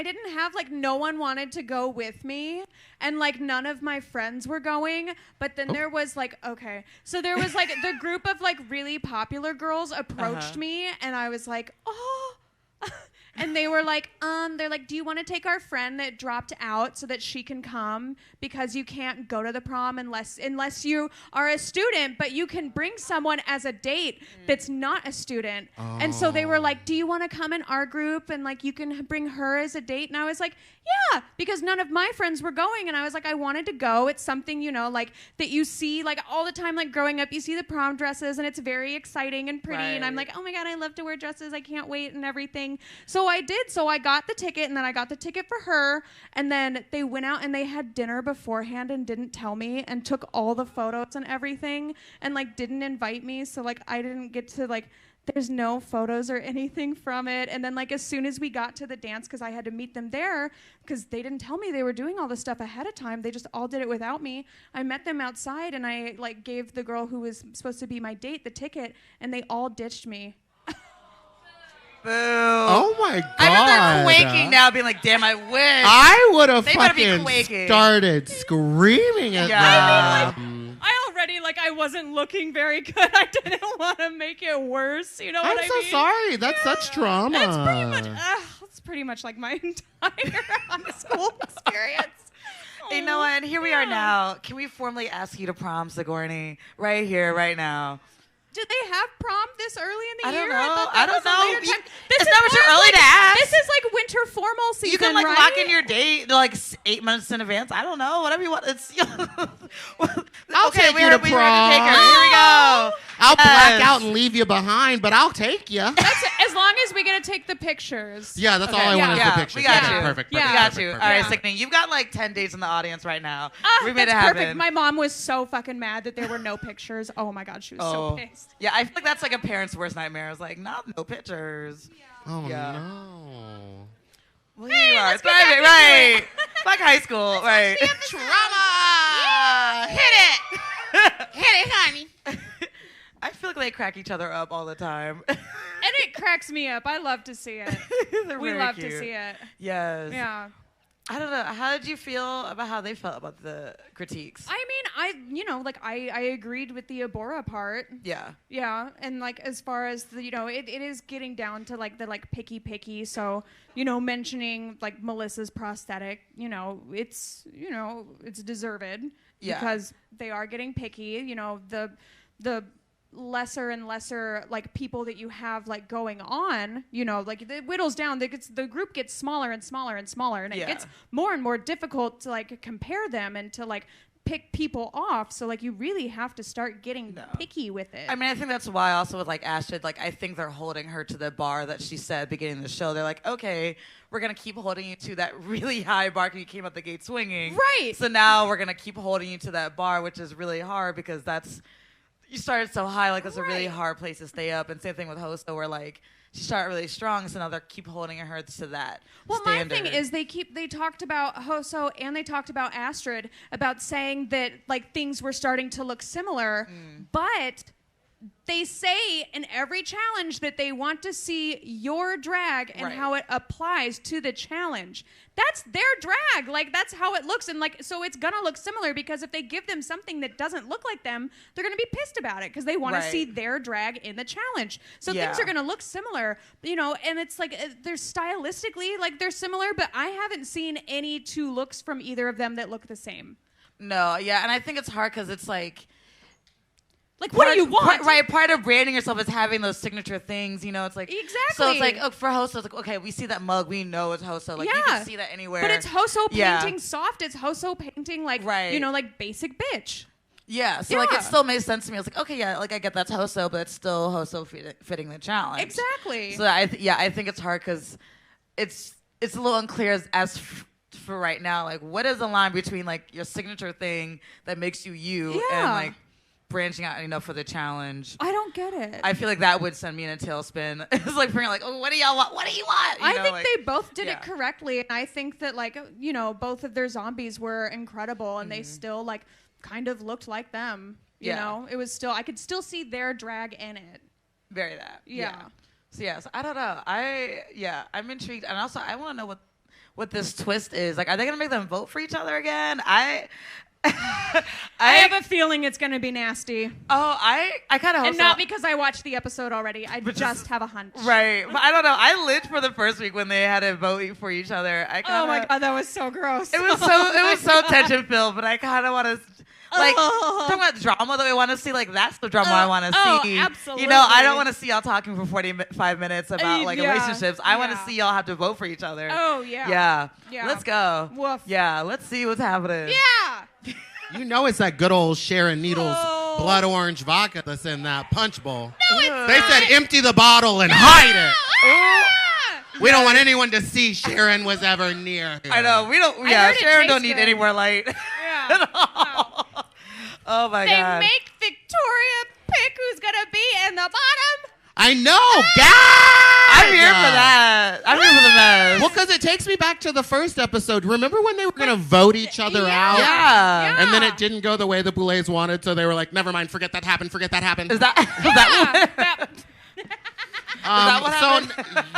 didn't have, no one wanted to go with me. And, none of my friends were going. But then there was, okay. So there was, the group of, really popular girls approached me. And I was like, oh. And they were they're like, do you want to take our friend that dropped out so that she can come? Because you can't go to the prom unless you are a student, but you can bring someone as a date that's not a student. Oh. And so they were like, do you want to come in our group? And you can bring her as a date. And I was like, yeah, because none of my friends were going. And I was like, I wanted to go. It's something, that you see all the time, growing up, you see the prom dresses and it's very exciting and pretty. Right. And I'm like, oh my God, I love to wear dresses. I can't wait and everything. So I did. So I got the ticket and then I got the ticket for her. And then they went out and they had dinner beforehand and didn't tell me and took all the photos and everything and didn't invite me. So I didn't get to there's no photos or anything from it. And then as soon as we got to the dance, because I had to meet them there, because they didn't tell me they were doing all this stuff ahead of time. They just all did it without me. I met them outside and I gave the girl who was supposed to be my date the ticket and they all ditched me. Boo. Oh my God. I bet they're quaking now, being like, damn, I wish. I would have They fucking started screaming at them. I already, I wasn't looking very good. I didn't want to make it worse. You know what I mean? I'm so sorry. That's such trauma. It's pretty much my entire high school experience. You know what? And here we are now. Can we formally ask you to prom, Sigourney? Right here, right now. Did they have prom this early in the year? I don't know. I don't know. It's never too early to ask. This is winter formal season, you can right? lock in your date 8 months in advance. I don't know. Whatever you want. It's. I'll take you to prom. Here we go. I'll black out and leave you behind, but I'll take you. That's as long as we get to take the pictures. Yeah, that's all I want is the pictures. We got you. Perfect. We got you. All right, sickening. You've got 10 dates in the audience right now. We made it happen. Perfect. My mom was so fucking mad that there were no pictures. Oh my God, she was so pissed. Yeah, I feel like that's a parent's worst nightmare. I was like, no pictures. Yeah. Oh no. Well, here you are. It's private, right? Fuck high school, right? Trauma. Hit it, honey. I feel like they crack each other up all the time. And it cracks me up. I love to see it. We love to see it. Yes. Yeah. I don't know. How did you feel about how they felt about the critiques? I mean, I agreed with the Abora part. Yeah. Yeah. And like, as far as the, it is getting down to like the like picky. So, mentioning like Melissa's prosthetic, it's deserved. Yeah. Because they are getting picky. The lesser and lesser like people that you have like going on, like it whittles down. The group gets smaller and smaller and smaller, and it gets more and more difficult to like compare them and to like pick people off. So like you really have to start getting picky with it. I mean, I think that's why also with like Astrid, like I think they're holding her to the bar that she said beginning of the show. They're like, okay, we're gonna keep holding you to that really high bar because you came out the gate swinging. Right. So now we're gonna keep holding you to that bar, which is really hard because you started so high, like that's a really hard place to stay up. And same thing with Hosta, where like she started really strong, so now they keep holding her to that standard. My thing is they talked about Hoso and they talked about Astrid about saying that like things were starting to look similar, but they say in every challenge that they want to see your drag and how it applies to the challenge. That's their drag. Like, that's how it looks. And, like, so it's going to look similar because if they give them something that doesn't look like them, they're going to be pissed about it because they want to see their drag in the challenge. So things are going to look similar, and it's like they're stylistically, like, they're similar, but I haven't seen any two looks from either of them that look the same. No, yeah. And I think it's hard because it's like, what do you want? Part of branding yourself is having those signature things, it's like... Exactly. So it's like, for Hoso, it's like, okay, we see that mug, we know it's Hoso. Like, you can see that anywhere. But it's Hoso painting soft. It's Hoso painting, like, like, basic bitch. Yeah, so, like, it still made sense to me. I was like, okay, yeah, like, I get that's Hoso, but it's still Hoso fitting the challenge. Exactly. So, I think it's hard because it's a little unclear as for right now, like, what is the line between, like, your signature thing that makes you and, like, branching out enough for the challenge. I don't get it. I feel like that would send me in a tailspin. It's like being like, oh, what do y'all want? What do you want? I think they both did it correctly, and I think that like both of their zombies were incredible, and they still like kind of looked like them. You know, it was still I could still see their drag in it. Very that. Yeah. So I don't know. I'm intrigued, and also I want to know what this twist is. Like, are they gonna make them vote for each other again? I have a feeling it's going to be nasty. Oh, I kind of hope and not because I watched the episode already. I just have a hunch. Right. But I don't know. I lived for the first week when they had to vote for each other. Oh my God, that was so gross. It was so tension filled, but I kind of want to talking about drama that we want to see, like that's the drama I want to see. Absolutely. I don't want to see y'all talking for 45 minutes about like relationships. I want to see y'all have to vote for each other. Oh yeah. Yeah. Let's go. Woof. Yeah. Let's see what's happening. Yeah. It's that good old Sharon Needles blood orange vodka that's in that punch bowl. No, they said empty the bottle and hide it. We don't want anyone to see Sharon was ever near here. I know. We don't. Yeah. Sharon don't need any more light. Yeah. No. Oh my God. They make Victoria pick who's gonna be in the bottom. I know, God! I'm here for that. I'm here for the mess. Well, because it takes me back to the first episode. Remember when they were going to vote each other out? Yeah. And then it didn't go the way the Boulets wanted, so they were like, never mind, forget that happened. Is that what happened?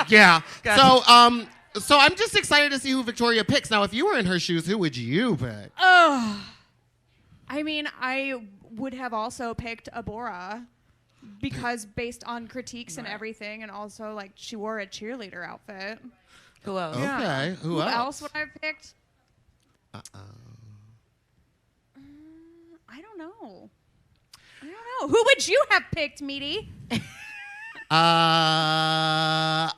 Yeah. Gotcha. So I'm just excited to see who Victoria picks. Now, if you were in her shoes, who would you pick? Oh. I mean, I would have also picked Abora. Because based on critiques and everything, and also like she wore a cheerleader outfit. Who else? Okay, yeah. who else would I have picked? I don't know. Who would you have picked, Meaty? I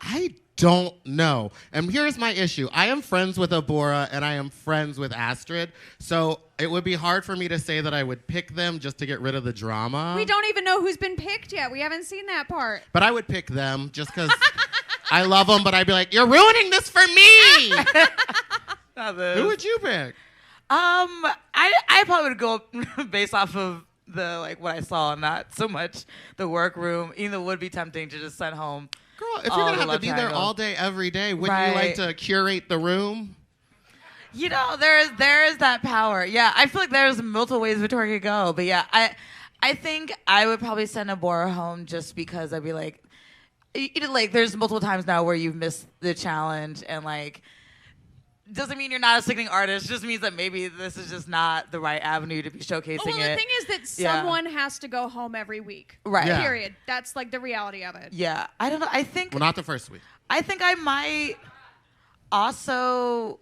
don't know. And here's my issue. I am friends with Abora and I am friends with Astrid. So it would be hard for me to say that I would pick them just to get rid of the drama. We don't even know who's been picked yet. We haven't seen that part. But I would pick them just because I love them, but I'd be like, you're ruining this for me. Who would you pick? I probably would go based off of the like what I saw, not so much the workroom. Even though it would be tempting to just send home. Girl, if you're going to have to be there all day, every day, wouldn't you like to curate the room? There is that power. Yeah, I feel like there's multiple ways Victoria could go. But yeah, I think I would probably send Abora home just because I'd be like, there's multiple times now where you've missed the challenge and like, doesn't mean you're not a singing artist. Just means that maybe this is just not the right avenue to be showcasing it. Well, the thing is that someone has to go home every week. Right. Yeah. Period. That's like the reality of it. Yeah. I don't know. I think. Well, not the first week. I think I might also.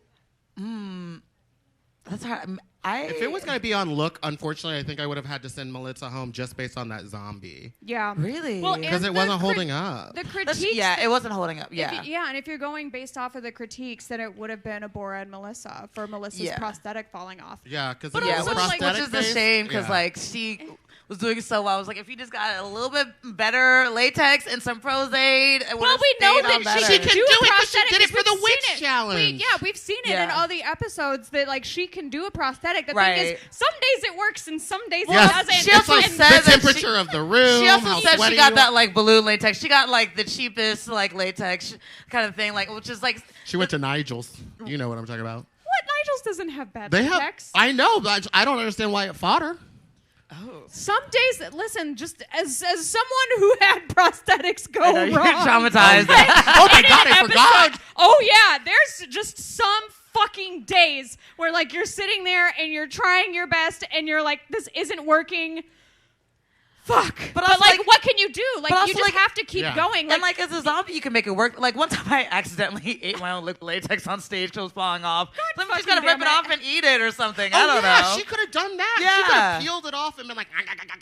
That's hard. If it was going to be on Look, unfortunately, I think I would have had to send Melissa home just based on that zombie. Yeah. Really? Well, because it wasn't holding up. The critiques. It wasn't holding up. Yeah. And if you're going based off of the critiques, then it would have been Abora and Melissa for Melissa's prosthetic falling off. Yeah, because But it was also, prosthetic which is a shame because she was doing so well. I was like, if you just got a little bit better latex and some Prozaid, it would have we know stayed that she can do it because she did it for the witch challenge. We've seen it in all the episodes that like she can do a prosthetic. The Right. thing is, some days it works and some days Yes. it doesn't. She also It's said like that the temperature of the room. She also how said sweaty she got you that are. like balloon latex. She got like the cheapest like latex kind of thing, like which is like She went to Nigel's. You know what I'm talking about. What? Nigel's doesn't have bad They have. latex. I know, but I don't understand why it fought her. Some days, listen, just as someone who had prosthetics go I know, wrong. you're traumatized. Oh my God, I forgot. Oh yeah, there's just some fucking days where like you're sitting there and you're trying your best and you're like, this isn't working. Fuck. But also, like, like- what can you do? Like, but also, you just like- have to keep Yeah. going. And like as a zombie, you can make it work. Like one time, I accidentally ate my own latex on stage because it was falling off. So I'm just gonna rip damn it it. off and eat it or something. Oh, I don't yeah, know. she could have done that. She Yeah. could have peeled it off and been like,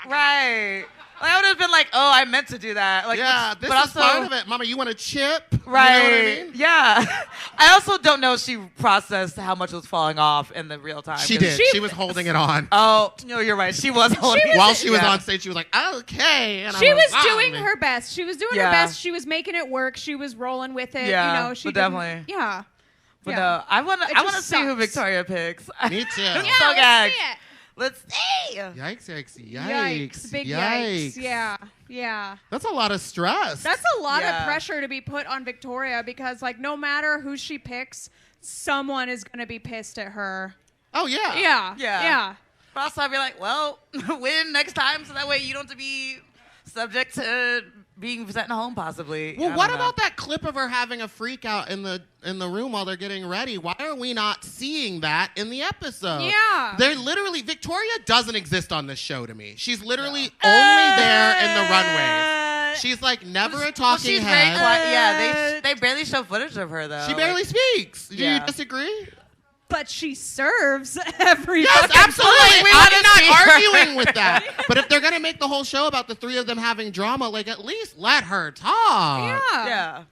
Right. Like, I would have been like, oh, I meant to do that. Like, yeah, this but is also, part of it. Mama, you want a chip? Right. You know what I mean? Yeah. I also don't know if she processed how much was falling off in the real time. She 'cause did. She was holding it on. Oh, no, you're right. She was holding it. While she was Yeah. on stage, she was like, okay. And She I'm was like, doing "Zombie." her best. She was doing Yeah. her best. She was making it work. She was rolling with it. Yeah, You know, she but didn't- definitely. Yeah. But Yeah. no, I want It to just see who sucks. Victoria picks. Me too. Yeah, So let's gagged. see it. Let's see. Yikes, yikes, yikes. Yikes. Big yikes. Yeah. Yeah. That's a lot of stress. That's a lot Yeah. of pressure to be put on Victoria because, like, no matter who she picks, someone is going to be pissed at her. Oh, yeah. Yeah. Yeah. Yeah. But also, I'd be like, well, win next time so that way you don't have to be subject to being sent home, possibly. Well, I what don't know. about that clip of her having a freak out in the room while they're getting ready? Why are we not seeing that in the episode? Yeah. They're literally Victoria doesn't exist on this show to me. She's literally only there in the runways. She's like never a talking she's head. very quiet. Yeah, they barely show footage of her though. She barely speaks. Do Yeah. you disagree? But she serves every Yes, fucking absolutely. we I'm wanna not see her. arguing with that. But if they're gonna make the whole show about the three of them having drama, like at least let her talk. Yeah. Yeah.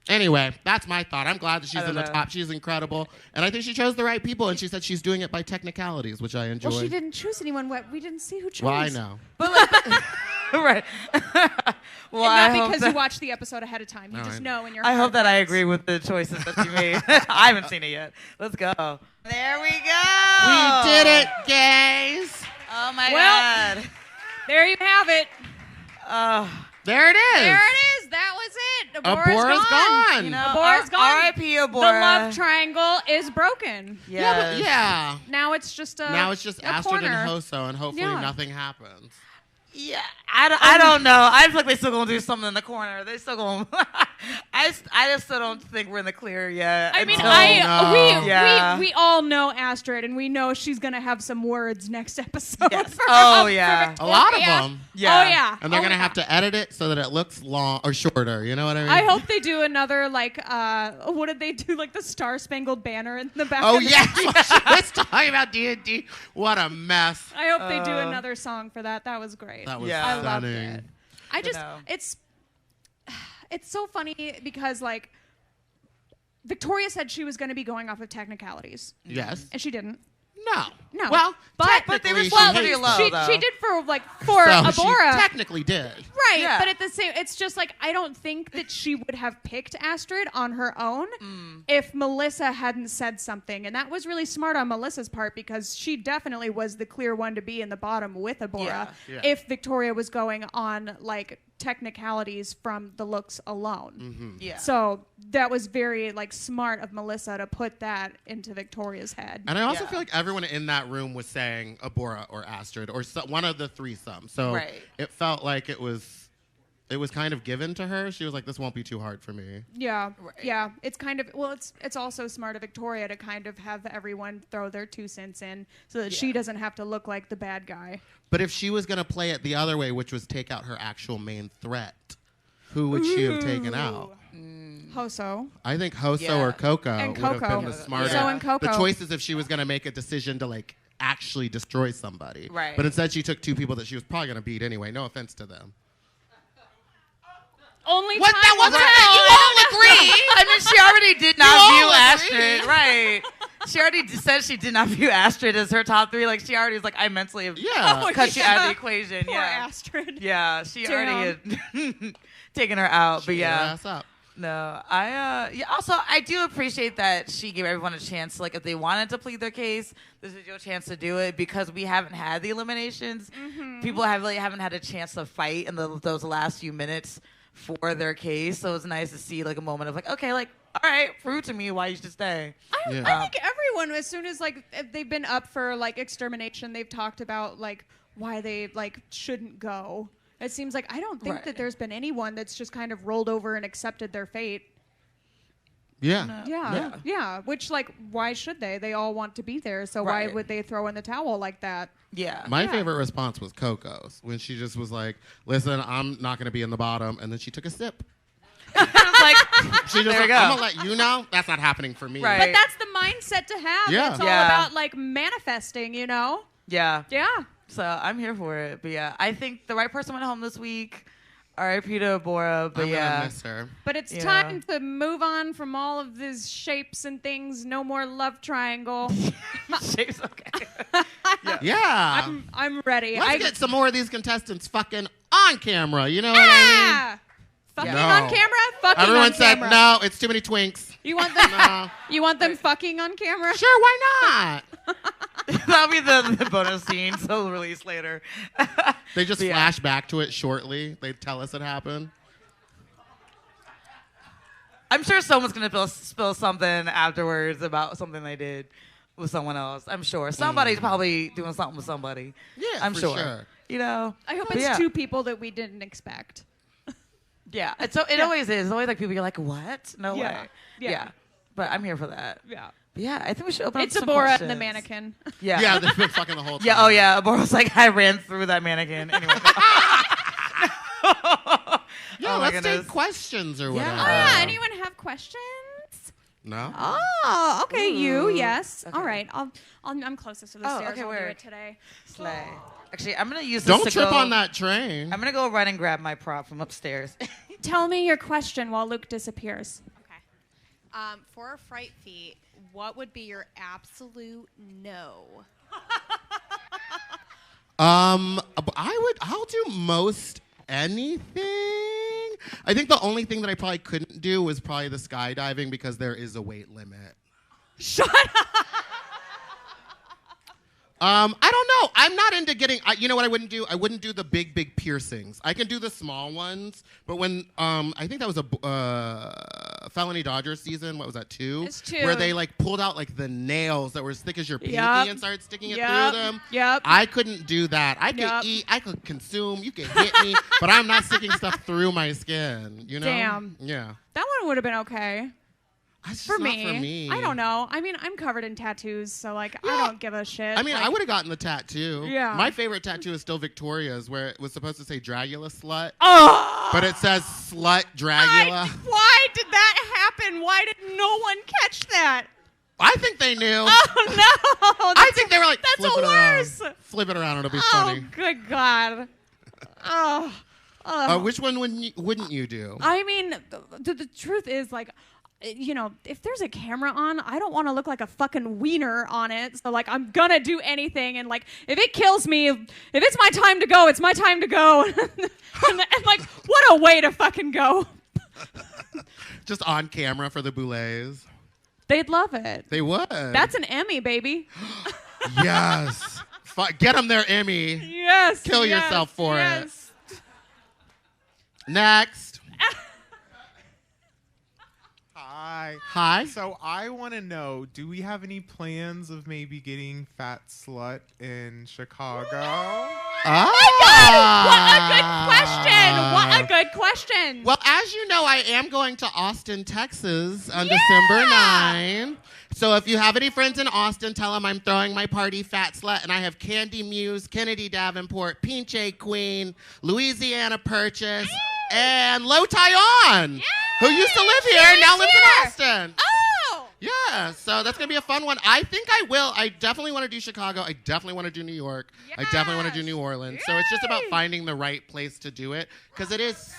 Anyway, that's my thought. I'm glad that she's I don't in the know. top. She's incredible. And I think she chose the right people. And she said she's doing it by technicalities, which I enjoy. Well, she didn't choose anyone. We didn't see who chose. Well, I know. But like, right. Well, I And not hope because that, you watched the episode ahead of time. You No, just I- know in your I heart. hope that I agree with the choices that you made. I haven't seen it yet. Let's go. There we go. We did it, guys. Oh my Well, god. There you have it. There it is. There it is. That was it. Abora's gone. You know, Abora's gone. R.I.P. Abora. The love triangle is broken. Yeah, but yeah. Now it's just a Now it's just a Astrid corner. and Hoso, and hopefully Yeah. nothing happens. Yeah, I don't know. I feel like they still gonna do something in the corner. They still gonna. I just still don't think we're in the clear yet. I mean, until- no. Yeah. we all know Astrid, and we know she's gonna have some words next episode. Yes. for- Oh, for yeah. A lot of Victoria. them. Yeah. Oh yeah. And they're Oh, going to yeah. have to edit it so that it looks long or shorter. You know what I mean? I hope they do another like what did they do like the Star Spangled Banner in the back? Oh, of the yeah. Let's talk about D&D. What a mess. I hope they do another song for that. That was great. That was Yeah. I loved stunning. it. I just know. it's so funny because like Victoria said she was going to be going off of technicalities, Yes. and she didn't. No. No. Well, But they were technically, well, she pretty hates low. it. though. She did for for So she Abora. technically did. Right, Yeah. but at the same, it's just like I don't think that she would have picked Astrid on her own Mm. if Melissa hadn't said something, and that was really smart on Melissa's part because she definitely was the clear one to be in the bottom with Abora. Yeah. Yeah. If Victoria was going on like technicalities from the looks alone. Mm-hmm. Yeah. So that was very like smart of Melissa to put that into Victoria's head. And I also feel like everyone in that room was saying Abora or Astrid or one of the threesome. So it felt like it was kind of given to her. She was like, this won't be too hard for me. Yeah. Yeah. It's kind of, well, it's also smart of Victoria to kind of have everyone throw their 2 cents in so that she doesn't have to look like the bad guy. But if she was going to play it the other way, which was take out her actual main threat, who would she have taken out? Hoso. I think Hoso or Coco and would have been the smarter. So and Coco. The choice is if she was going to make a decision to like actually destroy somebody. Right. But instead she took 2 people that she was probably going to beat anyway. No offense to them. Only what? time That wasn't you all agree. I mean, she already did not view Astrid. Right. She already said she did not view Astrid as her top 3. Like, she already was like, I mentally have cut you out of the equation. Poor Astrid. Yeah, she already had taken her out. But ass up. No, also, I do appreciate that she gave everyone a chance. Like, if they wanted to plead their case, this is your chance to do it because we haven't had the eliminations. Mm-hmm. People haven't had a chance to fight in those last few minutes for their case. So it's nice to see like a moment of like, okay, like, all right, prove to me why you should stay. I think everyone, as soon as like if they've been up for like extermination, they've talked about like why they like shouldn't go. It seems like I don't think that there's been anyone that's just kind of rolled over and accepted their fate. Yeah. Which, like, why should they? They all want to be there, so why would they throw in the towel like that? Yeah. My favorite response was Coco's when she just was like, "Listen, I'm not going to be in the bottom," and then she took a sip. Like, she just like, I'm gonna let you know that's not happening for me. Right. But that's the mindset to have. Yeah. It's all about like manifesting, you know? Yeah. Yeah. So I'm here for it. But yeah, I think the right person went home this week. R.I.P. to Bora, but I'm gonna miss her. But it's time to move on from all of these shapes and things. No more love triangle. Shapes, okay. Yeah. I'm ready. Let's get some more of these contestants fucking on camera. You know what I mean? Fucking on camera? Fucking Everyone on said camera. no. It's too many twinks. You want them? You want them fucking on camera? Sure, why not? That'll be the bonus scene. So release later. They just flash back to it shortly. They tell us it happened. I'm sure someone's gonna spill something afterwards about something they did with someone else. I'm sure somebody's probably doing something with somebody. Yeah, I'm for sure. You know. I hope it's 2 people that we didn't expect. Yeah. It always is. It's always like people. You're like, what? No way. Yeah. But I'm here for that. Yeah. But yeah, I think we should open up It's some Abora questions. and the mannequin. Yeah. Yeah, they've been fucking the whole time. Yeah. Oh yeah. Abora's like, I ran through that mannequin. Anyway. Yeah, let's take questions or whatever. Oh yeah. Anyone have questions? No. Oh, okay. Ooh. Yes. Okay. All right. I'm closest to the stairs. okay, I'll do word. it today. Slay. Actually, I'm gonna use this Don't to trip go, on that train. I'm gonna go run and grab my prop from upstairs. Tell me your question while Luke disappears. Okay. For a Fright feat, what would be your absolute no? I'll do most anything. I think the only thing that I probably couldn't do was probably the skydiving because there is a weight limit. Shut up. I don't know. I'm not into getting. You know what I wouldn't do? I wouldn't do the big piercings. I can do the small ones, but when I think that was a Felony Dodgers season. What was that? 2? It's 2. Where they like pulled out like the nails that were as thick as your pinky and started sticking it through them. Yep. I couldn't do that. I could eat. I could consume. You could hit me, but I'm not sticking stuff through my skin. You know? Damn. Yeah. That one would have been okay. That's For just not me. for me. I don't know. I mean, I'm covered in tattoos, so like I don't give a shit. I mean, like, I would have gotten the tattoo. Yeah. My favorite tattoo is still Victoria's, where it was supposed to say Dragula slut. Oh! But it says slut Dragula. Why did that happen? Why did no one catch that? I think they knew. Oh no! I think they were like, that's flip it worse. around. Flip it around, it'll be Oh, funny. good God. Which one wouldn't you do? I mean, the truth is, like, you know, if there's a camera on, I don't want to look like a fucking wiener on it. So, like, I'm gonna do anything. And, like, if it kills me, if it's my time to go, it's my time to go. and, like, what a way to fucking go. Just on camera for the Boulets. They'd love it. They would. That's an Emmy, baby. Yes. Get them their Emmy. Yes. Kill yourself for it. Next. Hi. Hi. So I want to know, do we have any plans of maybe getting Fat Slut in Chicago? What a good question. Well, as you know, I am going to Austin, Texas on December 9. So if you have any friends in Austin, tell them I'm throwing my party Fat Slut, and I have Candy Muse, Kennedy Davenport, Pinche Queen, Louisiana Purchase, and Lo Tyon, who used to live here and now lives in Austin. Oh! Yeah, so that's going to be a fun one. I think I will. I definitely want to do Chicago. I definitely want to do New York. Yes. I definitely want to do New Orleans. Yay. So it's just about finding the right place to do it, because it is...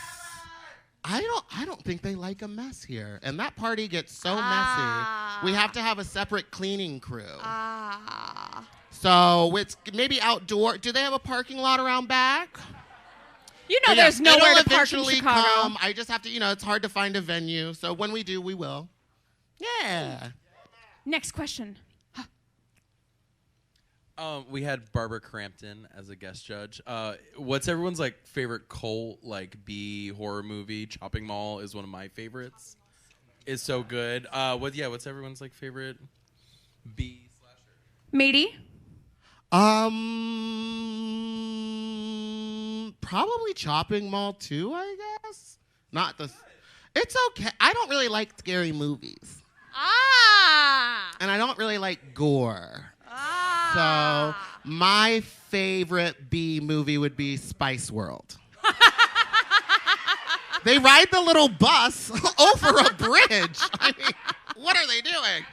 I don't think they like a mess here. And that party gets so messy. We have to have a separate cleaning crew. So it's maybe outdoor. Do they have a parking lot around back? You know, there's nowhere to park in Chicago. Come. I just have to, it's hard to find a venue. So when we do, we will. Yeah. Next question. We had Barbara Crampton as a guest judge. What's everyone's favorite cult B horror movie? Chopping Mall is one of my favorites. It's so good. What's everyone's favorite B slasher? Matey? Probably Chopping Mall 2, I guess. Not the. It's okay. I don't really like scary movies. And I don't really like gore. So my favorite B movie would be Spice World. They ride the little bus over a bridge. I mean, what are they doing?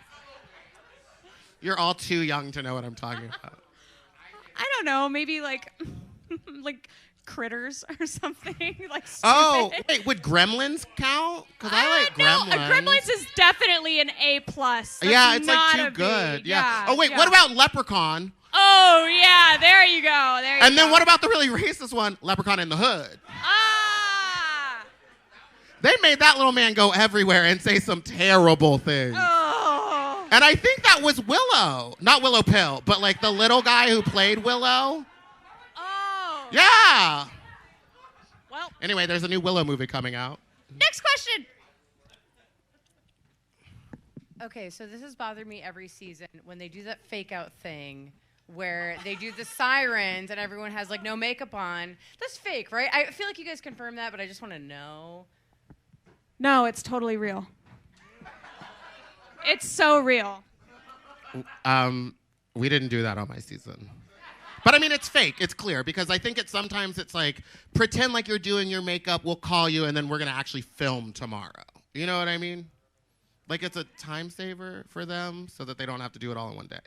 You're all too young to know what I'm talking about. I don't know. Maybe like Critters or something. Stupid. Oh, wait, would Gremlins count? Because I like Gremlins. Gremlins is definitely an A+. Yeah, it's too good. Yeah. Oh, wait, what about Leprechaun? Oh, yeah, there you go. And then what about the really racist one, Leprechaun in the Hood? They made that little man go everywhere and say some terrible things. Oh. And I think that was Willow. Not Willow Pill, but the little guy who played Willow. Oh. Yeah. Well. Anyway, there's a new Willow movie coming out. Next question. Okay, so this has bothered me every season when they do that fake out thing where they do the sirens and everyone has no makeup on. That's fake, right? I feel like you guys confirmed that, but I just want to know. No, it's totally real. It's so real. We didn't do that on my season. But I mean, it's fake. It's clear because I think sometimes it's pretend like you're doing your makeup, we'll call you, and then we're going to actually film tomorrow. You know what I mean? It's a time saver for them so that they don't have to do it all in one day.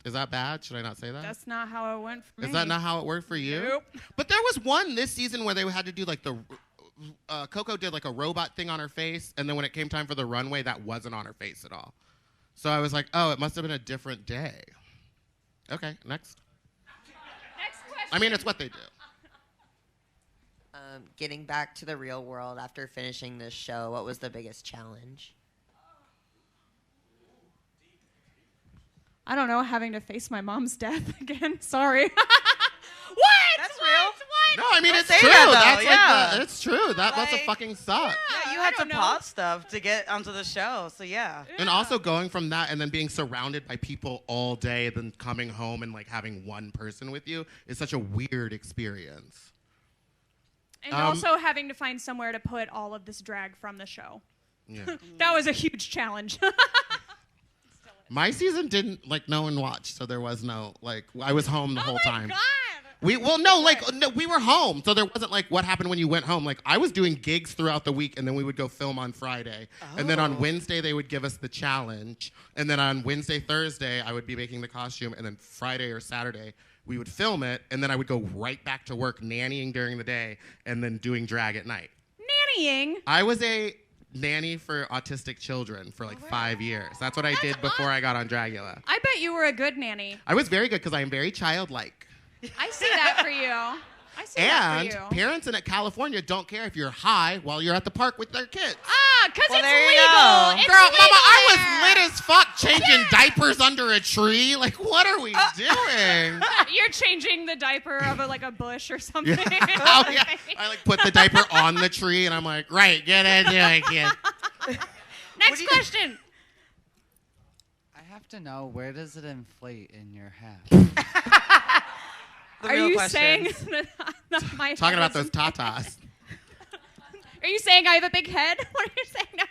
Is that bad? Should I not say that? That's not how it went for me. Is that not how it worked for you? Nope. But there was one this season where they had to do Coco did a robot thing on her face, and then when it came time for the runway, that wasn't on her face at all. So I was like, oh, it must have been a different day. Okay, next. Next question. I mean, it's what they do. Getting back to the real world after finishing this show, what was the biggest challenge? I don't know, having to face my mom's death again. Sorry. What? That's real. No, I mean, it's say true. That, though. It's true. That must have fucking sucked. Yeah, you had to pause stuff to get onto the show, so yeah. And also going from that and then being surrounded by people all day, then coming home and having one person with you is such a weird experience. And also having to find somewhere to put all of this drag from the show. Yeah. That was a huge challenge. My season didn't, no one watched, so there was no, I was home the whole time. Oh my God! No, we were home, so there wasn't, what happened when you went home. I was doing gigs throughout the week, and then we would go film on Friday. Oh. And then on Wednesday, they would give us the challenge. And then on Wednesday, Thursday, I would be making the costume, and then Friday or Saturday, we would film it, and then I would go right back to work nannying during the day, and then doing drag at night. Nannying? I was a nanny for autistic children for 5 years. That's what I did before I got on Dragula. I bet you were a good nanny. I was very good because I am very childlike. I see that for you. I see that for you. And parents in California don't care if you're high while you're at the park with their kids. Because it's there you legal. go. It's Girl, legal Mama, I there. was lit as fuck changing diapers under a tree. What are we doing? You're they're changing the diaper of a bush or something. Yeah. Oh, yeah. I put the diaper on the tree, and I'm like, right, get into it, kid. Next question. I have to know, where does it inflate in your hat? Are you saying that my Talking head about those tatas. Are you saying I have a big head? What are you saying now?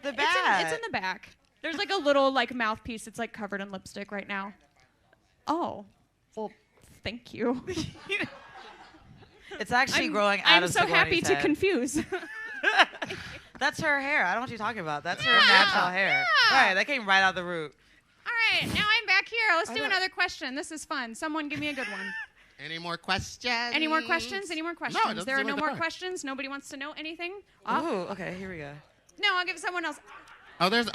The back. It's in the back. There's a little mouthpiece. It's covered in lipstick right now. Oh, well, thank you. It's actually growing out of I'm so happy Sigourney's to head. confuse. That's her hair. I don't know what you're talking about. That's her natural hair. Right, that came right out of the root. All right, now I'm back here. Let's do another question. This is fun. Someone give me a good one. Any more questions? Any more questions? Any more questions? No, there are no more questions. Nobody wants to know anything. Oh, okay. Here we go. No, I'll give someone else. Oh, there's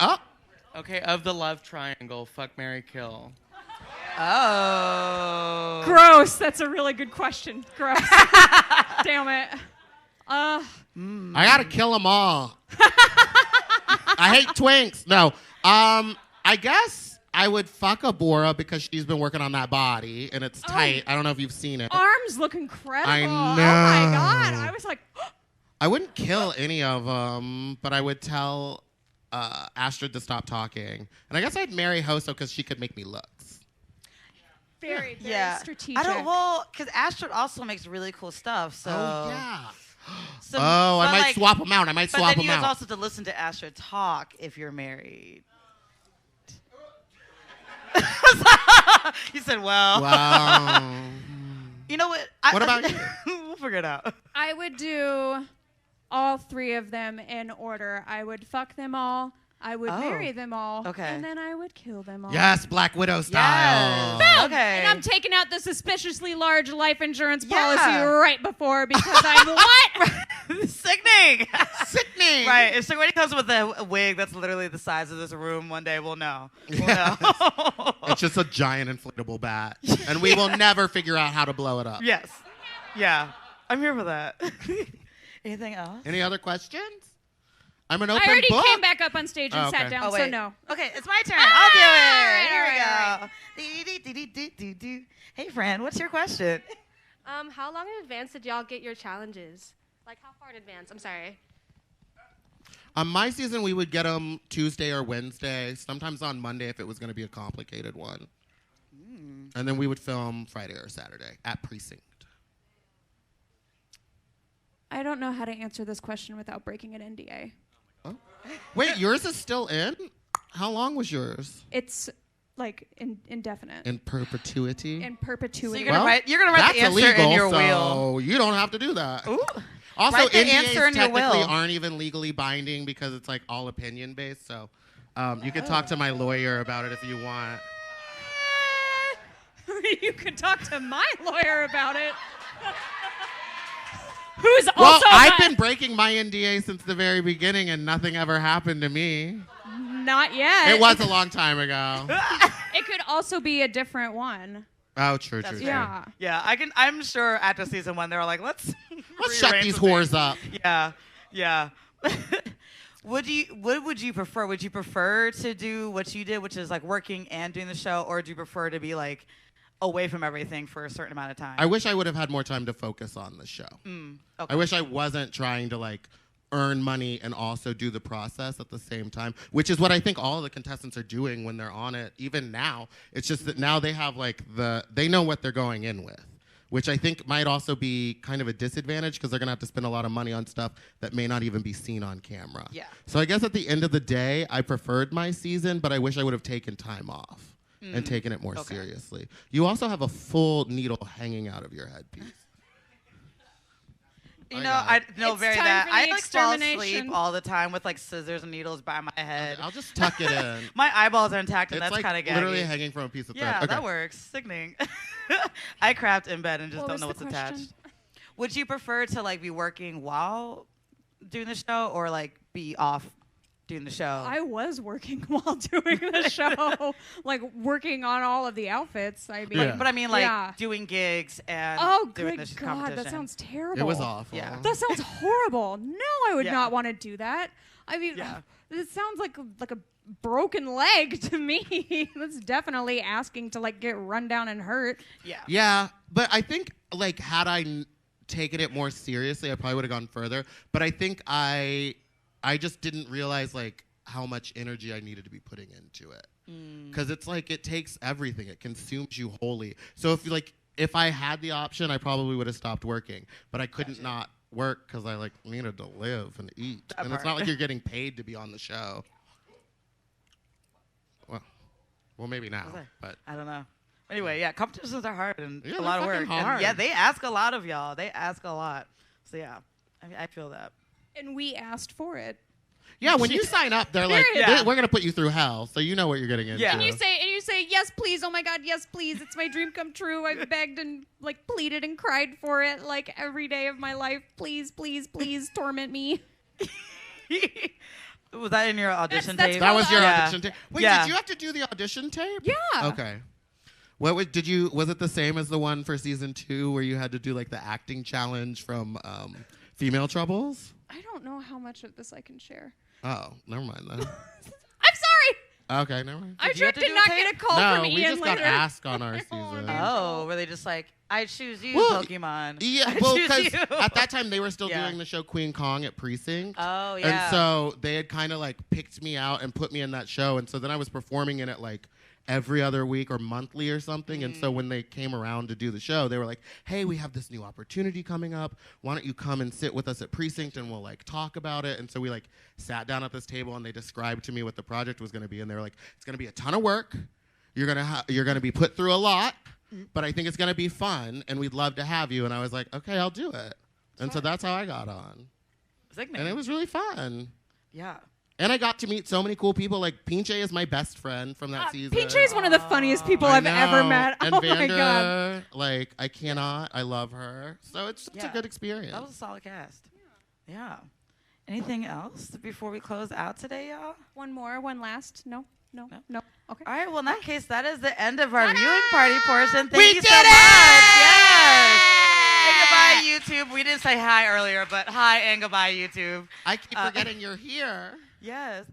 Okay, of the love triangle, fuck, marry, kill. Oh. Gross. That's a really good question. Gross. Damn it. I gotta kill them all. I hate twinks. No. I guess I would fuck a Bora because she's been working on that body and it's tight. I don't know if you've seen it. Arms look incredible. I know. Oh my god. I was like. I wouldn't kill any of them, but I would tell Astrid to stop talking. And I guess I'd marry Hoso because she could make me looks. Very strategic. I don't. Well, because Astrid also makes really cool stuff. So. Oh yeah. So, I might swap them out. But then you also have to listen to Astrid talk if you're married. You said, well. Wow. You know what? What about you? We'll figure it out. I would do all three of them in order. I would fuck them all. I would marry them all. Okay. And then I would kill them all. Yes, Black Widow style. Yes. Okay. And I'm taking out the suspiciously large life insurance policy right before because I'm what? Sickening. Sickening. Right. If Sigourney comes with a wig that's literally the size of this room one day, we'll know. We'll know. It's just a giant inflatable bat. And we will never figure out how to blow it up. Yes. Yeah. I'm here for that. Anything else? Any other questions? I'm an open I already book. came back up on stage and sat down, Oh, so wait. no. Okay, it's my turn. I'll do it. Here we go. Hey, friend, what's your question? How long in advance did y'all get your challenges? Like, how far in advance? I'm sorry. On my season, we would get them Tuesday or Wednesday, sometimes on Monday if it was going to be a complicated one. And then we would film Friday or Saturday at Precinct. I don't know how to answer this question without breaking an NDA. Oh. Wait, yours is still in? How long was yours? It's indefinite. In perpetuity? In perpetuity. So you're gonna write the answer illegal, in your so will. You don't have to do that. Ooh. Also, Write the NDAs answer in your technically will. aren't even legally binding because it's all opinion based. So you could talk to my lawyer about it if you want. You could talk to my lawyer about it. Who's also Well, I've been breaking my NDA since the very beginning, and nothing ever happened to me. Not yet. It was a long time ago. It could also be a different one. Oh, true. Yeah. Yeah, I'm sure after season 1 they were like, let's shut these whores up. Yeah. What would you prefer? Would you prefer to do what you did, which is working and doing the show, or do you prefer to be away from everything for a certain amount of time? I wish I would have had more time to focus on the show. Okay. I wish I wasn't trying to earn money and also do the process at the same time, which is what I think all of the contestants are doing when they're on it, even now. It's just that now they have they know what they're going in with, which I think might also be kind of a disadvantage because they're going to have to spend a lot of money on stuff that may not even be seen on camera. Yeah. So I guess at the end of the day, I preferred my season, but I wish I would have taken time off and taken it more seriously. You also have a full needle hanging out of your headpiece. You know, I know It's very time that. for the I fall extermination. asleep all the time with scissors and needles by my head. I'll just tuck it in. My eyeballs are intact, and It's that's kind of literally hanging from a piece of thread. Yeah, Okay. that works. Sickening. I craft in bed and just What don't was know the what's question? attached. Would you prefer to be working while doing the show, or be off doing the show? I was working while doing the show, working on all of the outfits. I mean, Yeah. But I mean, yeah. doing gigs and Oh, doing good this God, competition. that sounds terrible. It was awful. Yeah. That sounds horrible. No, I would Yeah. not want to do that. I mean, Yeah. it sounds like a broken leg to me. That's definitely asking to like get run down and hurt. Yeah. Yeah, but I think like had I taken it more seriously, I probably would have gone further. But I think I just didn't realize like how much energy I needed to be putting into it. Because it's like it takes everything. It consumes you wholly. So if I had the option, I probably would have stopped working. But I couldn't not work because I like needed to live and eat. And it's not like you're getting paid to be on the show. Well, maybe now, but I don't know. Anyway, yeah, competitions are hard and Yeah, a lot of they're work. fucking hard. And yeah, they ask a lot of y'all. They ask a lot. So yeah, I feel that. And we asked for it. yeah, when you sign up, they're like, Yeah. we're gonna put you through hell, so you know what you're getting into. Yeah. And you say, yes, please. Oh my God, yes, please. It's my dream come true. I've begged and like pleaded and cried for it like every day of my life. Please, please, please torment me. Was that in your audition That's tape? That was your Yeah. audition tape. Wait, Yeah. did you have to do the audition tape? Yeah. Okay. Was it the same as the one for season 2 where you had to do like the acting challenge from Female Troubles? I don't know how much of this I can share. Oh, never mind then. I'm sorry. Okay, never mind. I you have did to do not a tape? get a call No, from we Ian just later. got asked on our season. Oh, were they just like, I choose you, Well, Pokemon? Yeah, I well, choose because you. at that time they were still Yeah. doing the show Queen Kong at Precinct. Oh, yeah. And so they had kind of like picked me out and put me in that show. And so then I was performing in it like every other week or monthly or something. And so when they came around to do the show, they were like, hey, we have this new opportunity coming up. Why don't you come and sit with us at Precinct and we'll like talk about it. And so we like sat down at this table and they described to me what the project was going to be. And they were like, it's going to be a ton of work. You're going to be put through a lot, but I think it's going to be fun and we'd love to have you. And I was like, okay, I'll do it. And so that's how I got on. And it was really fun. Yeah. And I got to meet so many cool people. Like, Pinche is my best friend from that season. Pinche is one of the funniest people I've ever met. And oh Vander, my God. like, I love her. So it's a good experience. That was a solid cast. Yeah. Anything else before we close out today, y'all? One last. No. Okay. All right, well, in that case, that is the end of our viewing party portion. Thank We you did so it! much. Yes. And goodbye, YouTube. We didn't say hi earlier, but hi and goodbye, YouTube. I keep forgetting you're here. Yes.